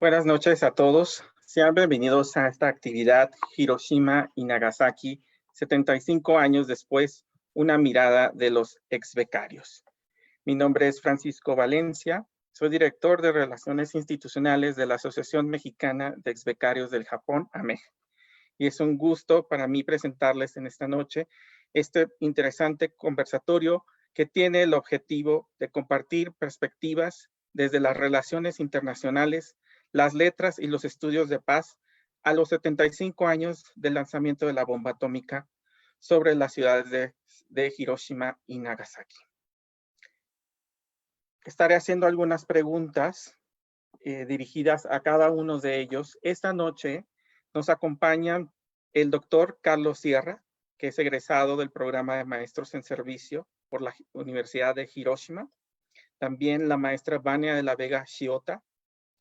Buenas noches a todos. Sean bienvenidos a esta actividad Hiroshima y Nagasaki, 75 años después, una mirada de los exbecarios. Mi nombre es Francisco Valencia, soy director de Relaciones Institucionales de la Asociación Mexicana de Exbecarios del Japón, AMEJ. Y es un gusto para mí presentarles en esta noche este interesante conversatorio que tiene el objetivo de compartir perspectivas desde las relaciones internacionales, las letras y los estudios de paz a los 75 años del lanzamiento de la bomba atómica sobre las ciudades de Hiroshima y Nagasaki. Estaré haciendo algunas preguntas dirigidas a cada uno de ellos. Esta noche nos acompañan el doctor Carlos Sierra, que es egresado del programa de Maestros en Servicio por la Universidad de Hiroshima. También la maestra Vania de la Vega Shiota,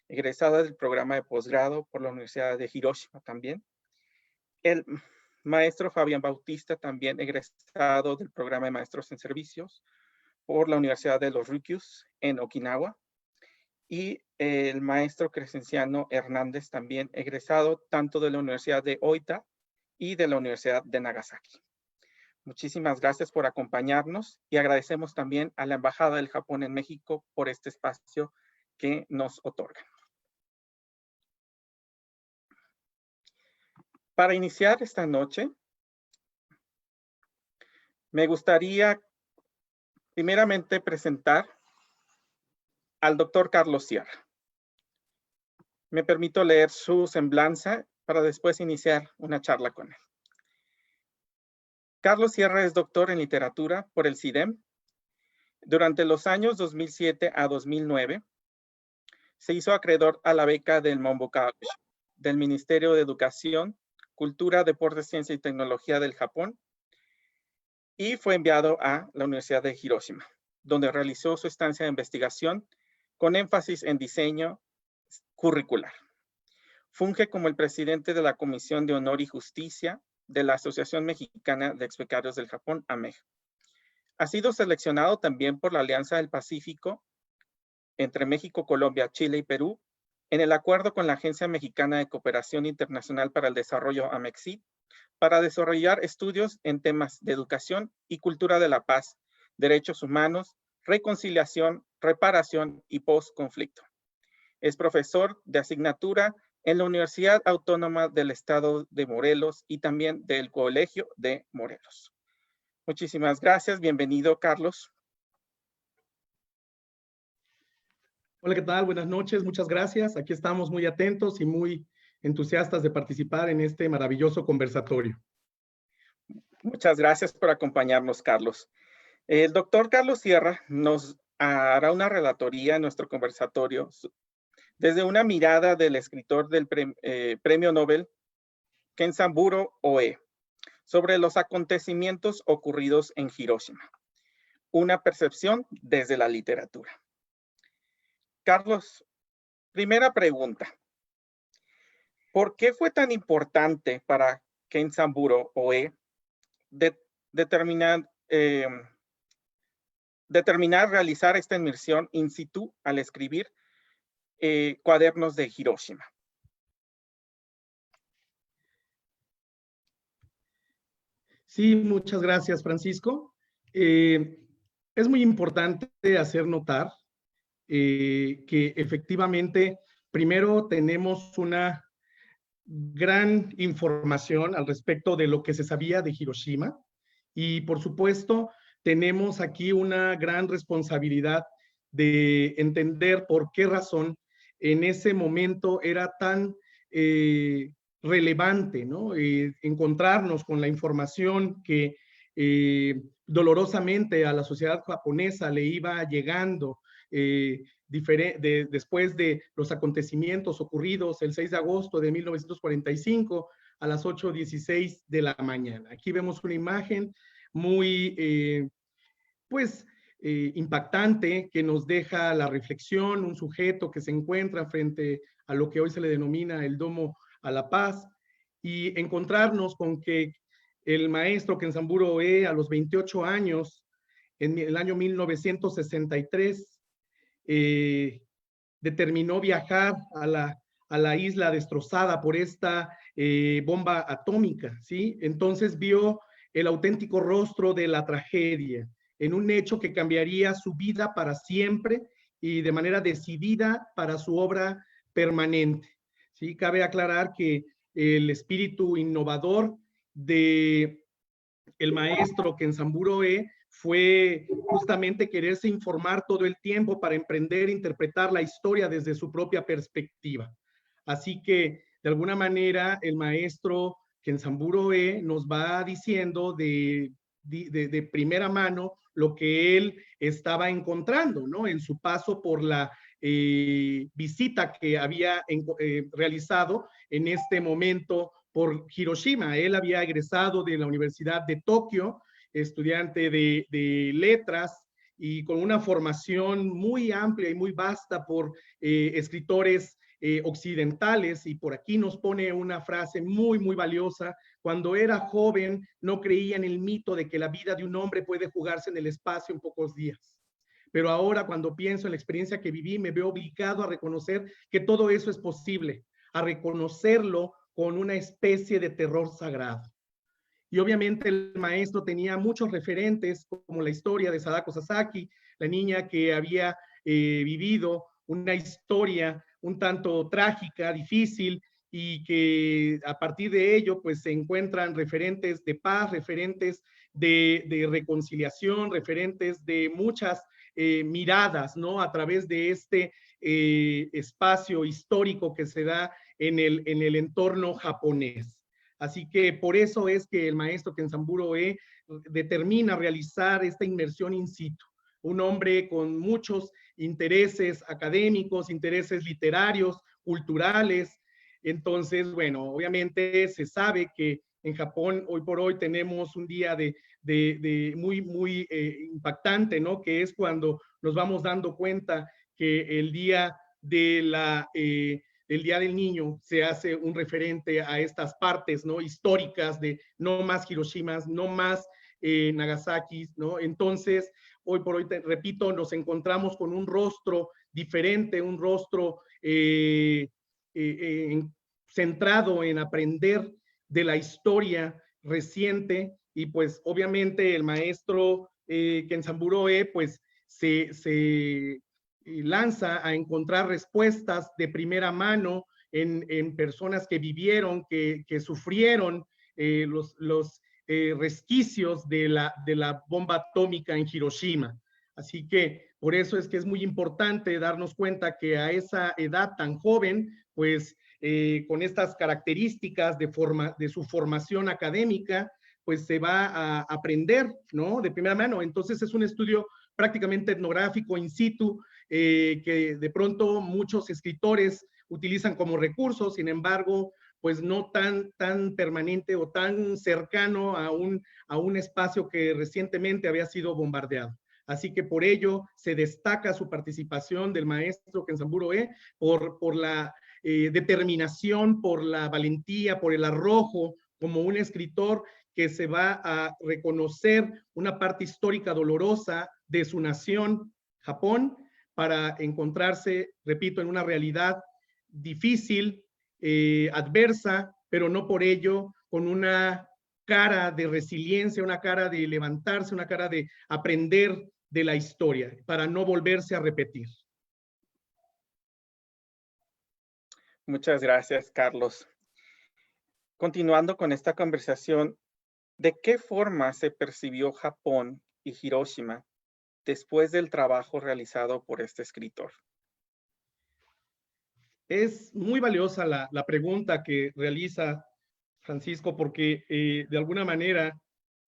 egresada del programa de posgrado por la Universidad de Hiroshima también. El maestro Fabián Bautista, también egresado del programa de Maestros en Servicios por la Universidad de los Ryukyus en Okinawa. Y el maestro Crescenciano Hernández, también egresado tanto de la Universidad de Oita y de la Universidad de Nagasaki. Muchísimas gracias por acompañarnos y agradecemos también a la Embajada del Japón en México por este espacio que nos otorgan. Para iniciar esta noche, me gustaría primeramente presentar al doctor Carlos Sierra. Me permito leer su semblanza para después iniciar una charla con él. Carlos Sierra es doctor en literatura por el CIDEM. Durante los años 2007 a 2009, se hizo acreedor a la beca del Mombo College del Ministerio de Educación, Cultura, Deportes, Ciencia y Tecnología del Japón y fue enviado a la Universidad de Hiroshima, donde realizó su estancia de investigación con énfasis en diseño curricular. Funge como el presidente de la Comisión de Honor y Justicia de la Asociación Mexicana de Exbecarios del Japón, AMEJ. Ha sido seleccionado también por la Alianza del Pacífico entre México, Colombia, Chile y Perú en el acuerdo con la Agencia Mexicana de Cooperación Internacional para el Desarrollo, AMEXID, para desarrollar estudios en temas de educación y cultura de la paz, derechos humanos, reconciliación, reparación y post-conflicto. Es profesor de asignatura en la Universidad Autónoma del Estado de Morelos y también del Colegio de Morelos. Muchísimas gracias. Bienvenido, Carlos. Hola, ¿qué tal? Buenas noches. Muchas gracias. Aquí estamos muy atentos y muy entusiastas de participar en este maravilloso conversatorio. Muchas gracias por acompañarnos, Carlos. El doctor Carlos Sierra nos hará una relatoría en nuestro conversatorio desde una mirada del escritor del Premio Nobel Kenzaburo Oe sobre los acontecimientos ocurridos en Hiroshima. Una percepción desde la literatura. Carlos, primera pregunta. ¿Por qué fue tan importante para Kenzaburo Oe determinar realizar esta inmersión in situ al escribir Cuadernos de Hiroshima? Sí, muchas gracias, Francisco. Es muy importante hacer notar que efectivamente, primero tenemos una gran información al respecto de lo que se sabía de Hiroshima y, por supuesto, tenemos aquí una gran responsabilidad de entender por qué razón en ese momento era tan relevante, ¿no? Encontrarnos con la información que dolorosamente a la sociedad japonesa le iba llegando después de los acontecimientos ocurridos el 6 de agosto de 1945 a las 8:16 de la mañana. Aquí vemos una imagen muy, impactante que nos deja la reflexión, un sujeto que se encuentra frente a lo que hoy se le denomina el Domo a la Paz y encontrarnos con que el maestro Kenzaburo Oe a los 28 años, en el año 1963, determinó viajar a la isla destrozada por esta bomba atómica, ¿sí? Entonces vio el auténtico rostro de la tragedia, en un hecho que cambiaría su vida para siempre y de manera decidida para su obra permanente. ¿Sí? Cabe aclarar que el espíritu innovador de el maestro Kenzaburo fue justamente quererse informar todo el tiempo para emprender e interpretar la historia desde su propia perspectiva. Así que, de alguna manera, el maestro Kenzaburo nos va diciendo de primera mano lo que él estaba encontrando, ¿no? En su paso por la visita que había realizado en este momento por Hiroshima. Él había egresado de la Universidad de Tokio, estudiante de letras y con una formación muy amplia y muy vasta por escritores occidentales, y por aquí nos pone una frase muy, muy valiosa: cuando era joven no creía en el mito de que la vida de un hombre puede jugarse en el espacio en pocos días. Pero ahora, cuando pienso en la experiencia que viví, me veo obligado a reconocer que todo eso es posible, a reconocerlo con una especie de terror sagrado. Y obviamente el maestro tenía muchos referentes, como la historia de Sadako Sasaki, la niña que había vivido una historia un tanto trágica, difícil, y que a partir de ello pues se encuentran referentes de paz, referentes de reconciliación, referentes de muchas miradas, ¿no? A través de este espacio histórico que se da en el entorno japonés. Así que por eso es que el maestro Kenzaburo determina realizar esta inmersión in situ. Un hombre con muchos intereses académicos, intereses literarios, culturales. Entonces, bueno, obviamente se sabe que en Japón hoy por hoy tenemos un día muy impactante, ¿no? Que es cuando nos vamos dando cuenta que el día el Día del Niño se hace un referente a estas partes, ¿no? Históricas de no más Hiroshimas, no más Nagasakis, ¿no? Entonces, hoy por hoy, repito, nos encontramos con un rostro diferente, un rostro centrado en aprender de la historia reciente, y pues obviamente el maestro Kenzaburo pues se lanza a encontrar respuestas de primera mano en personas que vivieron, que sufrieron los resquicios de la bomba atómica en Hiroshima. Así que por eso es que es muy importante darnos cuenta que a esa edad tan joven, pues con estas características de su formación académica, pues se va a aprender, ¿no? De primera mano. Entonces es un estudio prácticamente etnográfico in situ, que de pronto muchos escritores utilizan como recurso, sin embargo, pues no tan permanente o tan cercano a un espacio que recientemente había sido bombardeado. Así que por ello se destaca su participación del maestro Kenzaburo por la determinación, por la valentía, por el arrojo, como un escritor que se va a reconocer una parte histórica dolorosa de su nación, Japón, para encontrarse, repito, en una realidad difícil, adversa, pero no por ello con una cara de resiliencia, una cara de levantarse, una cara de aprender de la historia, para no volverse a repetir. Muchas gracias, Carlos. Continuando con esta conversación, ¿de qué forma se percibió Japón y Hiroshima después del trabajo realizado por este escritor? Es muy valiosa la pregunta que realiza Francisco, porque de alguna manera,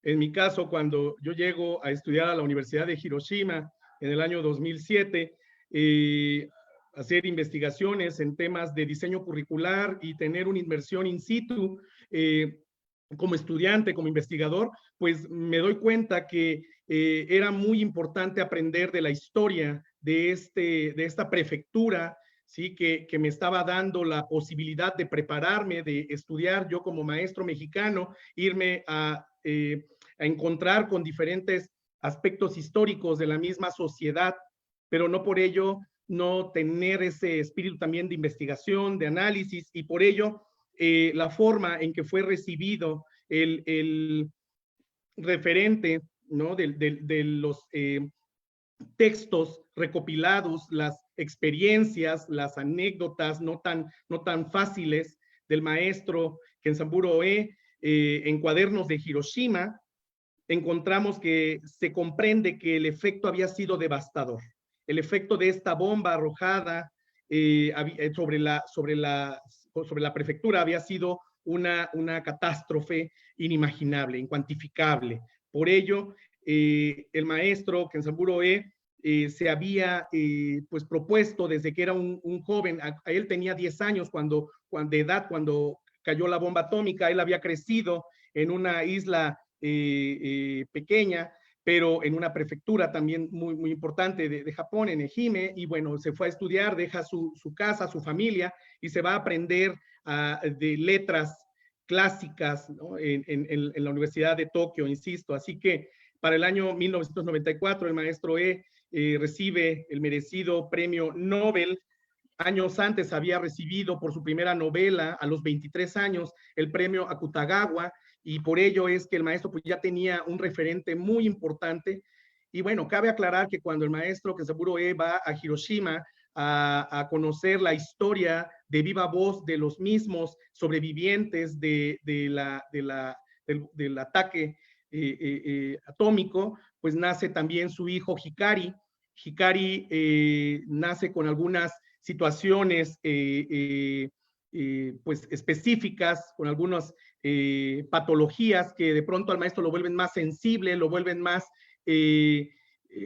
en mi caso, cuando yo llego a estudiar a la Universidad de Hiroshima en el año 2007, hacer investigaciones en temas de diseño curricular y tener una inmersión in situ como estudiante, como investigador, pues me doy cuenta que era muy importante aprender de la historia de esta prefectura, ¿sí? Que me estaba dando la posibilidad de prepararme, de estudiar yo como maestro mexicano, irme a encontrar con diferentes aspectos históricos de la misma sociedad, pero no por ello no tener ese espíritu también de investigación, de análisis, y por ello la forma en que fue recibido el referente, ¿no? de los textos recopilados, las experiencias, las anécdotas no tan fáciles del maestro Kenzaburo Oe en Cuadernos de Hiroshima, encontramos que se comprende que el efecto había sido devastador. El efecto de esta bomba arrojada sobre la prefectura había sido una catástrofe inimaginable, incuantificable. Por ello, el maestro Kenzaburo Oe se había pues propuesto desde que era un joven, a él tenía 10 años de edad cuando cayó la bomba atómica, él había crecido en una isla pequeña, pero en una prefectura también muy importante de Japón, en Ehime, y bueno, se fue a estudiar, deja su casa, su familia, y se va a aprender de letras clásicas, ¿no? en la Universidad de Tokio, insisto. Así que para el año 1994 el maestro recibe el merecido premio Nobel. Años antes había recibido por su primera novela, a los 23 años, el premio Akutagawa, y por ello es que el maestro pues ya tenía un referente muy importante. Y bueno, cabe aclarar que cuando el maestro Kenzaburo Oe va a Hiroshima a conocer la historia de viva voz de los mismos sobrevivientes del ataque atómico, pues nace también su hijo Hikari. Hikari nace con algunas situaciones pues específicas, con algunas patologías que de pronto al maestro lo vuelven más sensible, lo vuelven más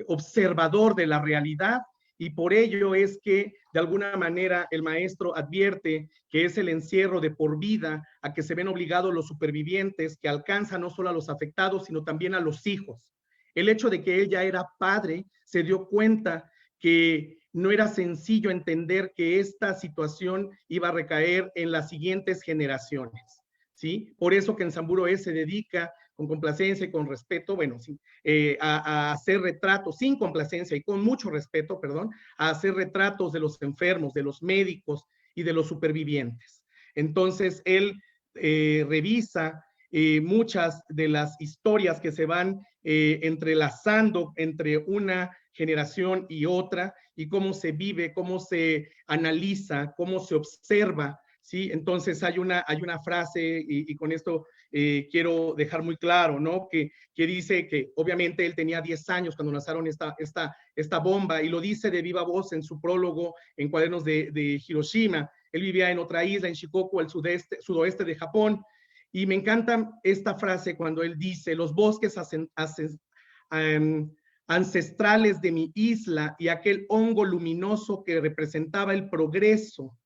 observador de la realidad, y por ello es que de alguna manera el maestro advierte que es el encierro de por vida a que se ven obligados los supervivientes, que alcanza no solo a los afectados, sino también a los hijos. El hecho de que él ya era padre, se dio cuenta que no era sencillo entender que esta situación iba a recaer en las siguientes generaciones, ¿sí? Por eso que Kenzaburo Oe se dedica con complacencia y con respeto, bueno, sí, a hacer retratos, sin complacencia y con mucho respeto, perdón, a hacer retratos de los enfermos, de los médicos y de los supervivientes. Entonces, él revisa muchas de las historias que se van entrelazando entre una generación y otra, y cómo se vive, cómo se analiza, cómo se observa, ¿sí? Entonces hay una frase, y con esto quiero dejar muy claro, ¿no? Que dice que obviamente él tenía 10 años cuando lanzaron esta bomba, y lo dice de viva voz en su prólogo en Cuadernos de Hiroshima. Él vivía en otra isla, en Shikoku, al sudoeste de Japón, y me encanta esta frase cuando él dice: los bosques ancestrales de mi isla y aquel hongo luminoso que representaba el progreso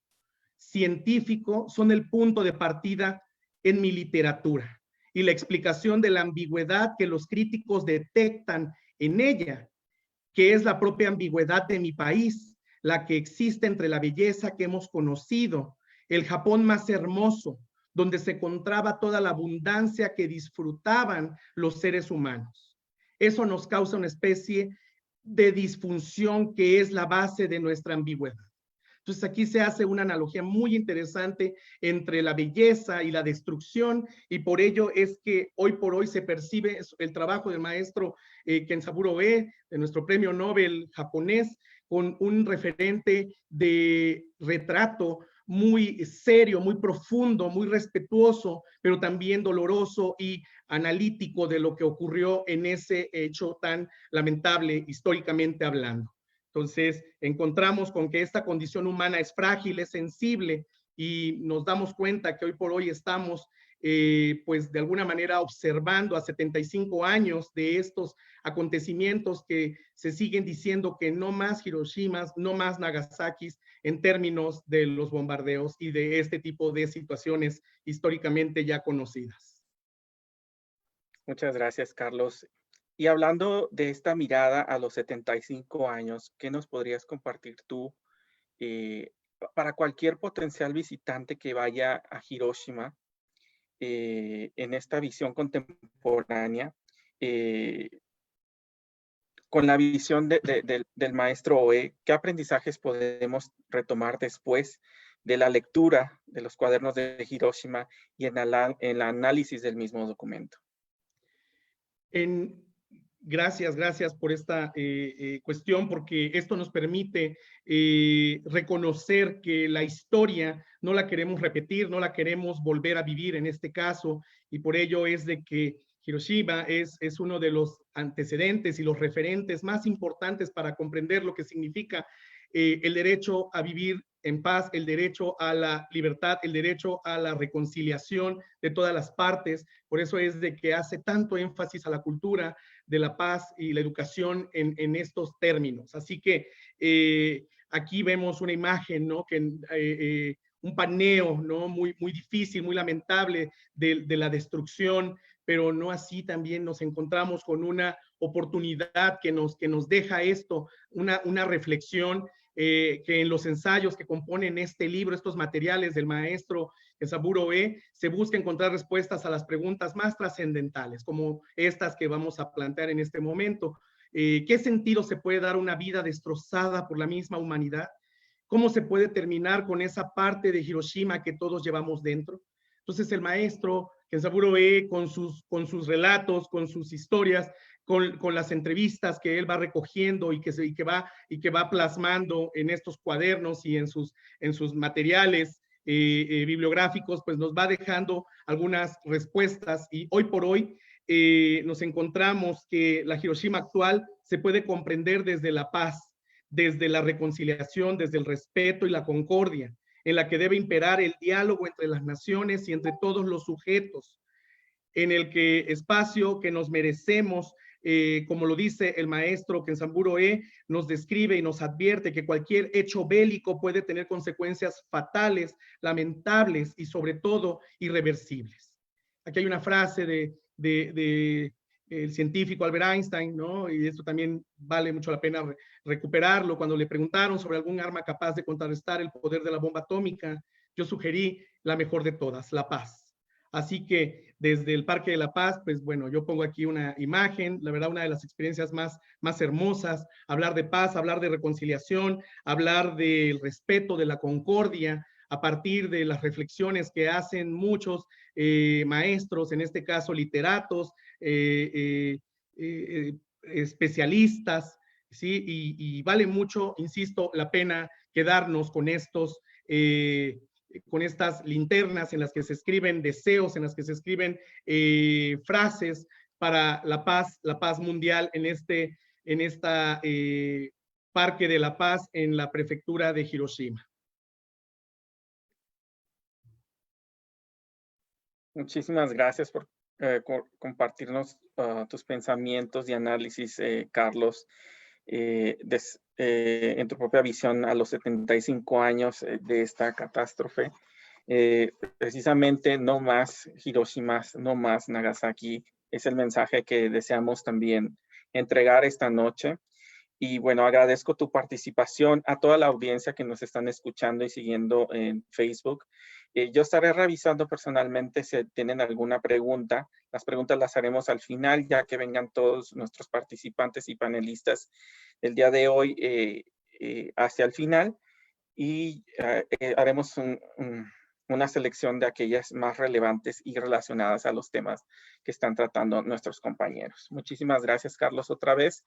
científico son el punto de partida en mi literatura y la explicación de la ambigüedad que los críticos detectan en ella, que es la propia ambigüedad de mi país, la que existe entre la belleza que hemos conocido, el Japón más hermoso, donde se encontraba toda la abundancia que disfrutaban los seres humanos. Eso nos causa una especie de disfunción que es la base de nuestra ambigüedad. Entonces aquí se hace una analogía muy interesante entre la belleza y la destrucción, y por ello es que hoy por hoy se percibe el trabajo del maestro Kenzaburo Oe, de nuestro premio Nobel japonés, con un referente de retrato muy serio, muy profundo, muy respetuoso, pero también doloroso y analítico de lo que ocurrió en ese hecho tan lamentable históricamente hablando. Entonces, encontramos con que esta condición humana es frágil, es sensible, y nos damos cuenta que hoy por hoy estamos, pues de alguna manera observando a 75 años de estos acontecimientos que se siguen diciendo que no más Hiroshimas, no más Nagasakis en términos de los bombardeos y de este tipo de situaciones históricamente ya conocidas. Muchas gracias, Carlos. Y hablando de esta mirada a los 75 años, ¿qué nos podrías compartir tú para cualquier potencial visitante que vaya a Hiroshima en esta visión contemporánea? con la visión del maestro Oe, ¿qué aprendizajes podemos retomar después de la lectura de los cuadernos de Hiroshima y en el análisis del mismo documento? Gracias por esta cuestión, porque esto nos permite reconocer que la historia no la queremos repetir, no la queremos volver a vivir en este caso, y por ello es de que Hiroshima es uno de los antecedentes y los referentes más importantes para comprender lo que significa el derecho a vivir en paz, el derecho a la libertad, el derecho a la reconciliación de todas las partes. Por eso es de que hace tanto énfasis a la cultura de la paz y la educación en estos términos. Así que aquí vemos una imagen, ¿no? Un paneo, ¿no? Muy difícil, muy lamentable de la destrucción, pero no así también nos encontramos con una oportunidad que nos deja esto, una reflexión que en los ensayos que componen este libro, estos materiales del maestro Kenzaburo Oe, se busca encontrar respuestas a las preguntas más trascendentales, como estas que vamos a plantear en este momento. ¿Qué sentido se puede dar a una vida destrozada por la misma humanidad? ¿Cómo se puede terminar con esa parte de Hiroshima que todos llevamos dentro? Entonces el maestro Kenzaburo Oe, con sus relatos, con sus historias, con las entrevistas que él va recogiendo y que va plasmando en estos cuadernos y en sus materiales bibliográficos, pues nos va dejando algunas respuestas, y hoy por hoy nos encontramos que la Hiroshima actual se puede comprender desde la paz, desde la reconciliación, desde el respeto y la concordia, en la que debe imperar el diálogo entre las naciones y entre todos los sujetos, en el que espacio que nos merecemos, como lo dice el maestro Kenzaburo Oe, nos describe y nos advierte que cualquier hecho bélico puede tener consecuencias fatales, lamentables y sobre todo irreversibles. Aquí hay una frase de el científico Albert Einstein, ¿no? Y esto también vale mucho la pena recuperarlo. Cuando le preguntaron sobre algún arma capaz de contrarrestar el poder de la bomba atómica, yo sugerí la mejor de todas, la paz. Así que desde el Parque de la Paz, pues bueno, yo pongo aquí una imagen, la verdad, una de las experiencias más hermosas, hablar de paz, hablar de reconciliación, hablar del respeto, de la concordia, a partir de las reflexiones que hacen muchos maestros, en este caso literatos, especialistas, ¿sí? Y vale mucho, insisto, la pena quedarnos con estas linternas en las que se escriben deseos, en las que se escriben frases para la paz mundial en esta Parque de la Paz en la prefectura de Hiroshima. Muchísimas gracias por compartirnos tus pensamientos y análisis, Carlos, en tu propia visión a los 75 años de esta catástrofe. Precisamente no más Hiroshima, no más Nagasaki, es el mensaje que deseamos también entregar esta noche. Y bueno, agradezco tu participación, a toda la audiencia que nos están escuchando y siguiendo en Facebook. Yo estaré revisando personalmente si tienen alguna pregunta. Las preguntas las haremos al final, ya que vengan todos nuestros participantes y panelistas el día de hoy hacia el final. Y haremos una selección de aquellas más relevantes y relacionadas a los temas que están tratando nuestros compañeros. Muchísimas gracias, Carlos, otra vez.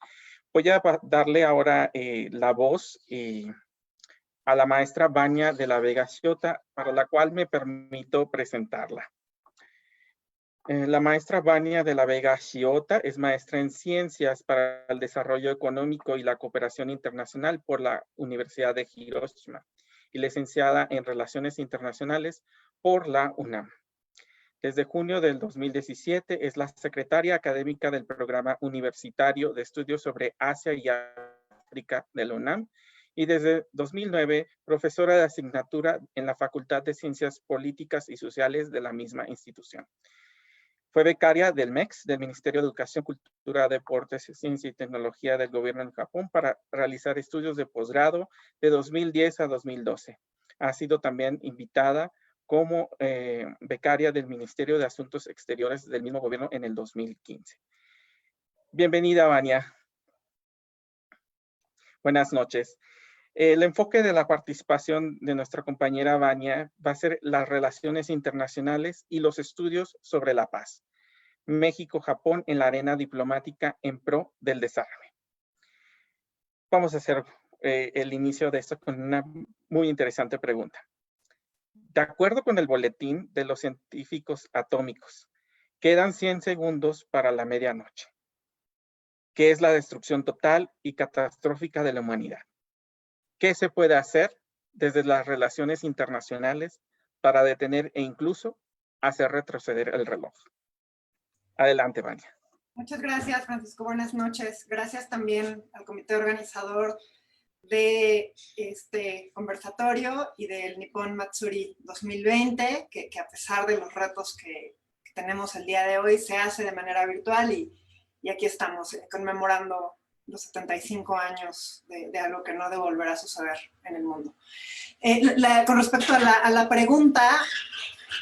Voy a darle ahora la voz a la maestra Vania de la Vega Sciota, para la cual me permito presentarla. La maestra Vania de la Vega Sciota es maestra en Ciencias para el Desarrollo Económico y la Cooperación Internacional por la Universidad de Hiroshima y licenciada en Relaciones Internacionales por la UNAM. Desde junio del 2017 es la secretaria académica del Programa Universitario de Estudios sobre Asia y África de la UNAM y desde 2009 profesora de asignatura en la Facultad de Ciencias Políticas y Sociales de la misma institución. Fue becaria del MEX, del Ministerio de Educación, Cultura, Deportes, Ciencia y Tecnología del Gobierno en Japón para realizar estudios de posgrado de 2010 a 2012. Ha sido también invitada como becaria del Ministerio de Asuntos Exteriores del mismo gobierno en el 2015. Bienvenida, Vania. Buenas noches. El enfoque de la participación de nuestra compañera Vania va a ser las relaciones internacionales y los estudios sobre la paz. México-Japón en la arena diplomática en pro del desarme. Vamos a hacer el inicio de esto con una muy interesante pregunta. De acuerdo con el boletín de los científicos atómicos, quedan 100 segundos para la medianoche, que es la destrucción total y catastrófica de la humanidad. ¿Qué se puede hacer desde las relaciones internacionales para detener e incluso hacer retroceder el reloj? Adelante, Vania. Muchas gracias, Francisco. Buenas noches. Gracias también al comité organizador de este conversatorio y del Nippon Matsuri 2020, que a pesar de los retos que tenemos el día de hoy, se hace de manera virtual y aquí estamos conmemorando los 75 años de algo que no debe volver a suceder en el mundo. Con respecto a la pregunta,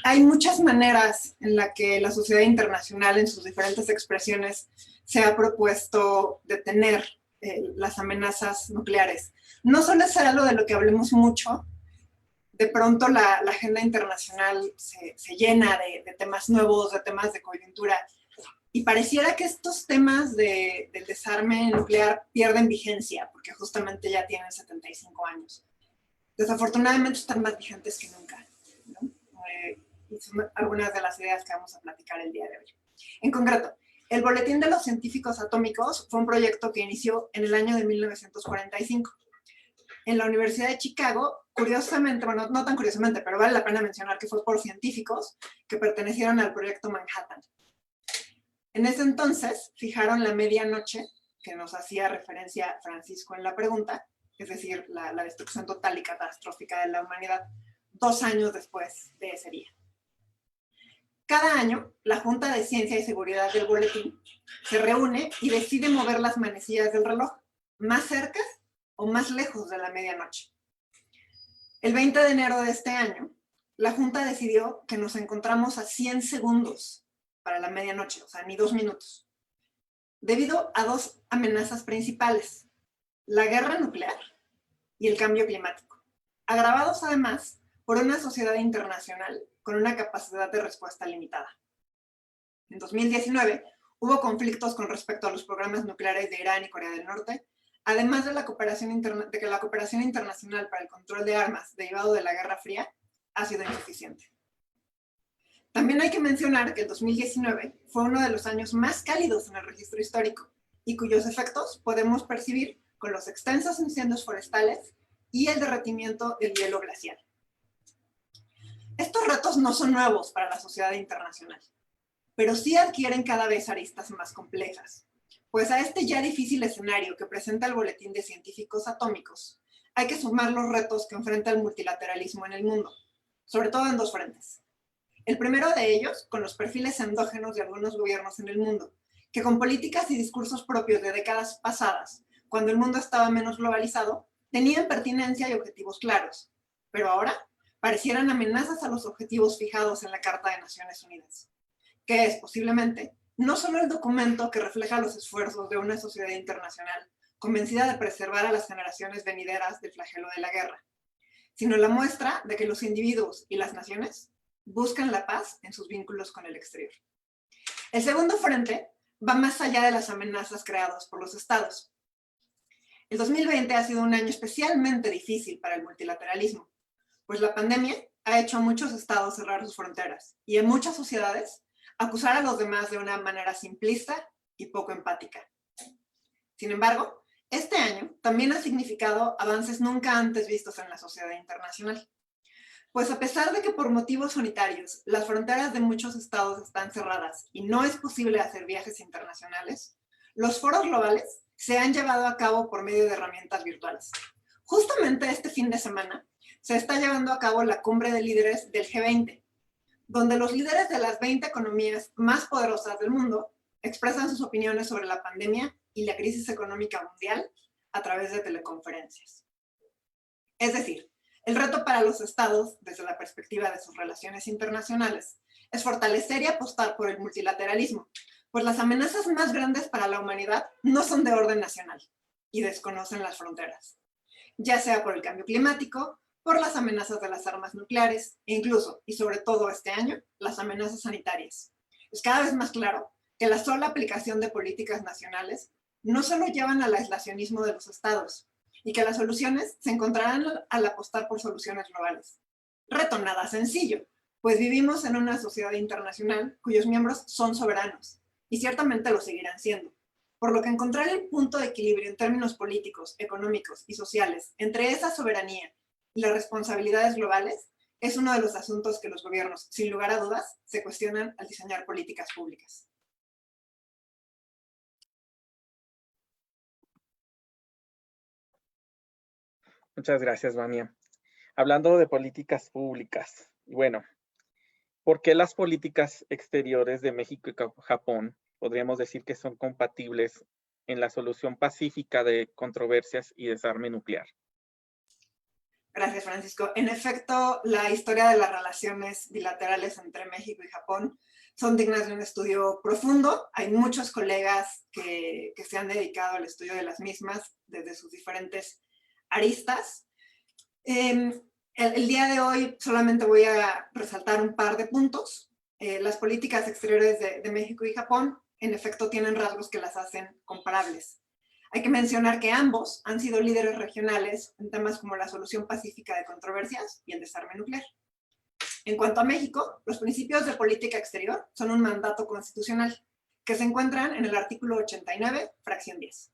hay muchas maneras en las que la sociedad internacional en sus diferentes expresiones se ha propuesto detener las amenazas nucleares. No suele ser algo de lo que hablemos mucho. De pronto la agenda internacional se llena de temas nuevos, de temas de coyuntura, y pareciera que estos temas del desarme nuclear pierden vigencia, porque justamente ya tienen 75 años. Desafortunadamente están más vigentes que nunca, ¿no? Y son algunas de las ideas que vamos a platicar el día de hoy. En concreto, el Boletín de los Científicos Atómicos fue un proyecto que inició en el año de 1945. En la Universidad de Chicago, curiosamente, bueno, no tan curiosamente, pero vale la pena mencionar que fue por científicos que pertenecieron al proyecto Manhattan. En ese entonces, fijaron la medianoche, que nos hacía referencia Francisco en la pregunta, es decir, la destrucción total y catastrófica de la humanidad, 2 años después de ese día. Cada año, la Junta de Ciencia y Seguridad del Boletín se reúne y decide mover las manecillas del reloj más cerca o más lejos de la medianoche. El 20 de enero de este año, la Junta decidió que nos encontramos a 100 segundos para la medianoche, o sea, ni 2 minutos, debido a 2 amenazas principales: la guerra nuclear y el cambio climático, agravados además por una sociedad internacional con una capacidad de respuesta limitada. En 2019 hubo conflictos con respecto a los programas nucleares de Irán y Corea del Norte, además de que la cooperación internacional para el control de armas derivado de la Guerra Fría ha sido insuficiente. También hay que mencionar que el 2019 fue uno de los años más cálidos en el registro histórico y cuyos efectos podemos percibir con los extensos incendios forestales y el derretimiento del hielo glacial. Estos retos no son nuevos para la sociedad internacional, pero sí adquieren cada vez aristas más complejas, pues a este ya difícil escenario que presenta el Boletín de Científicos Atómicos hay que sumar los retos que enfrenta el multilateralismo en el mundo, sobre todo en 2 frentes. El primero de ellos, con los perfiles endógenos de algunos gobiernos en el mundo, que con políticas y discursos propios de décadas pasadas, cuando el mundo estaba menos globalizado, tenían pertinencia y objetivos claros, pero ahora parecieran amenazas a los objetivos fijados en la Carta de Naciones Unidas, que es posiblemente no solo el documento que refleja los esfuerzos de una sociedad internacional convencida de preservar a las generaciones venideras del flagelo de la guerra, sino la muestra de que los individuos y las naciones buscan la paz en sus vínculos con el exterior. El segundo frente va más allá de las amenazas creadas por los estados. El 2020 ha sido un año especialmente difícil para el multilateralismo, pues la pandemia ha hecho a muchos estados cerrar sus fronteras y en muchas sociedades acusar a los demás de una manera simplista y poco empática. Sin embargo, este año también ha significado avances nunca antes vistos en la sociedad internacional. Pues a pesar de que por motivos sanitarios las fronteras de muchos estados están cerradas y no es posible hacer viajes internacionales, los foros globales se han llevado a cabo por medio de herramientas virtuales. Justamente este fin de semana se está llevando a cabo la cumbre de líderes del G20, donde los líderes de las 20 economías más poderosas del mundo expresan sus opiniones sobre la pandemia y la crisis económica mundial a través de teleconferencias. Es decir, el reto para los estados, desde la perspectiva de sus relaciones internacionales, es fortalecer y apostar por el multilateralismo, pues las amenazas más grandes para la humanidad no son de orden nacional. y desconocen las fronteras, ya sea por el cambio climático, por las amenazas de las armas nucleares e incluso, y sobre todo este año, las amenazas sanitarias. Es cada vez más claro que la sola aplicación de políticas nacionales no solo llevan al aislacionismo de los estados y que las soluciones se encontrarán al apostar por soluciones globales. Reto nada sencillo, pues vivimos en una sociedad internacional cuyos miembros son soberanos y ciertamente lo seguirán siendo. Por lo que encontrar el punto de equilibrio en términos políticos, económicos y sociales entre esa soberanía y las responsabilidades globales es uno de los asuntos que los gobiernos, sin lugar a dudas, se cuestionan al diseñar políticas públicas. Muchas gracias, Vania. Hablando de políticas públicas, bueno, ¿por qué las políticas exteriores de México y Japón podríamos decir que son compatibles en la solución pacífica de controversias y desarme nuclear? Gracias, Francisco. En efecto, la historia de las relaciones bilaterales entre México y Japón son dignas de un estudio profundo. Hay muchos colegas que se han dedicado al estudio de las mismas desde sus diferentes aristas. El día de hoy solamente voy a resaltar un par de puntos. Las políticas exteriores de México y Japón, en efecto, tienen rasgos que las hacen comparables. Hay que mencionar que ambos han sido líderes regionales en temas como la solución pacífica de controversias y el desarme nuclear. En cuanto a México, los principios de política exterior son un mandato constitucional que se encuentran en el artículo 89, fracción 10.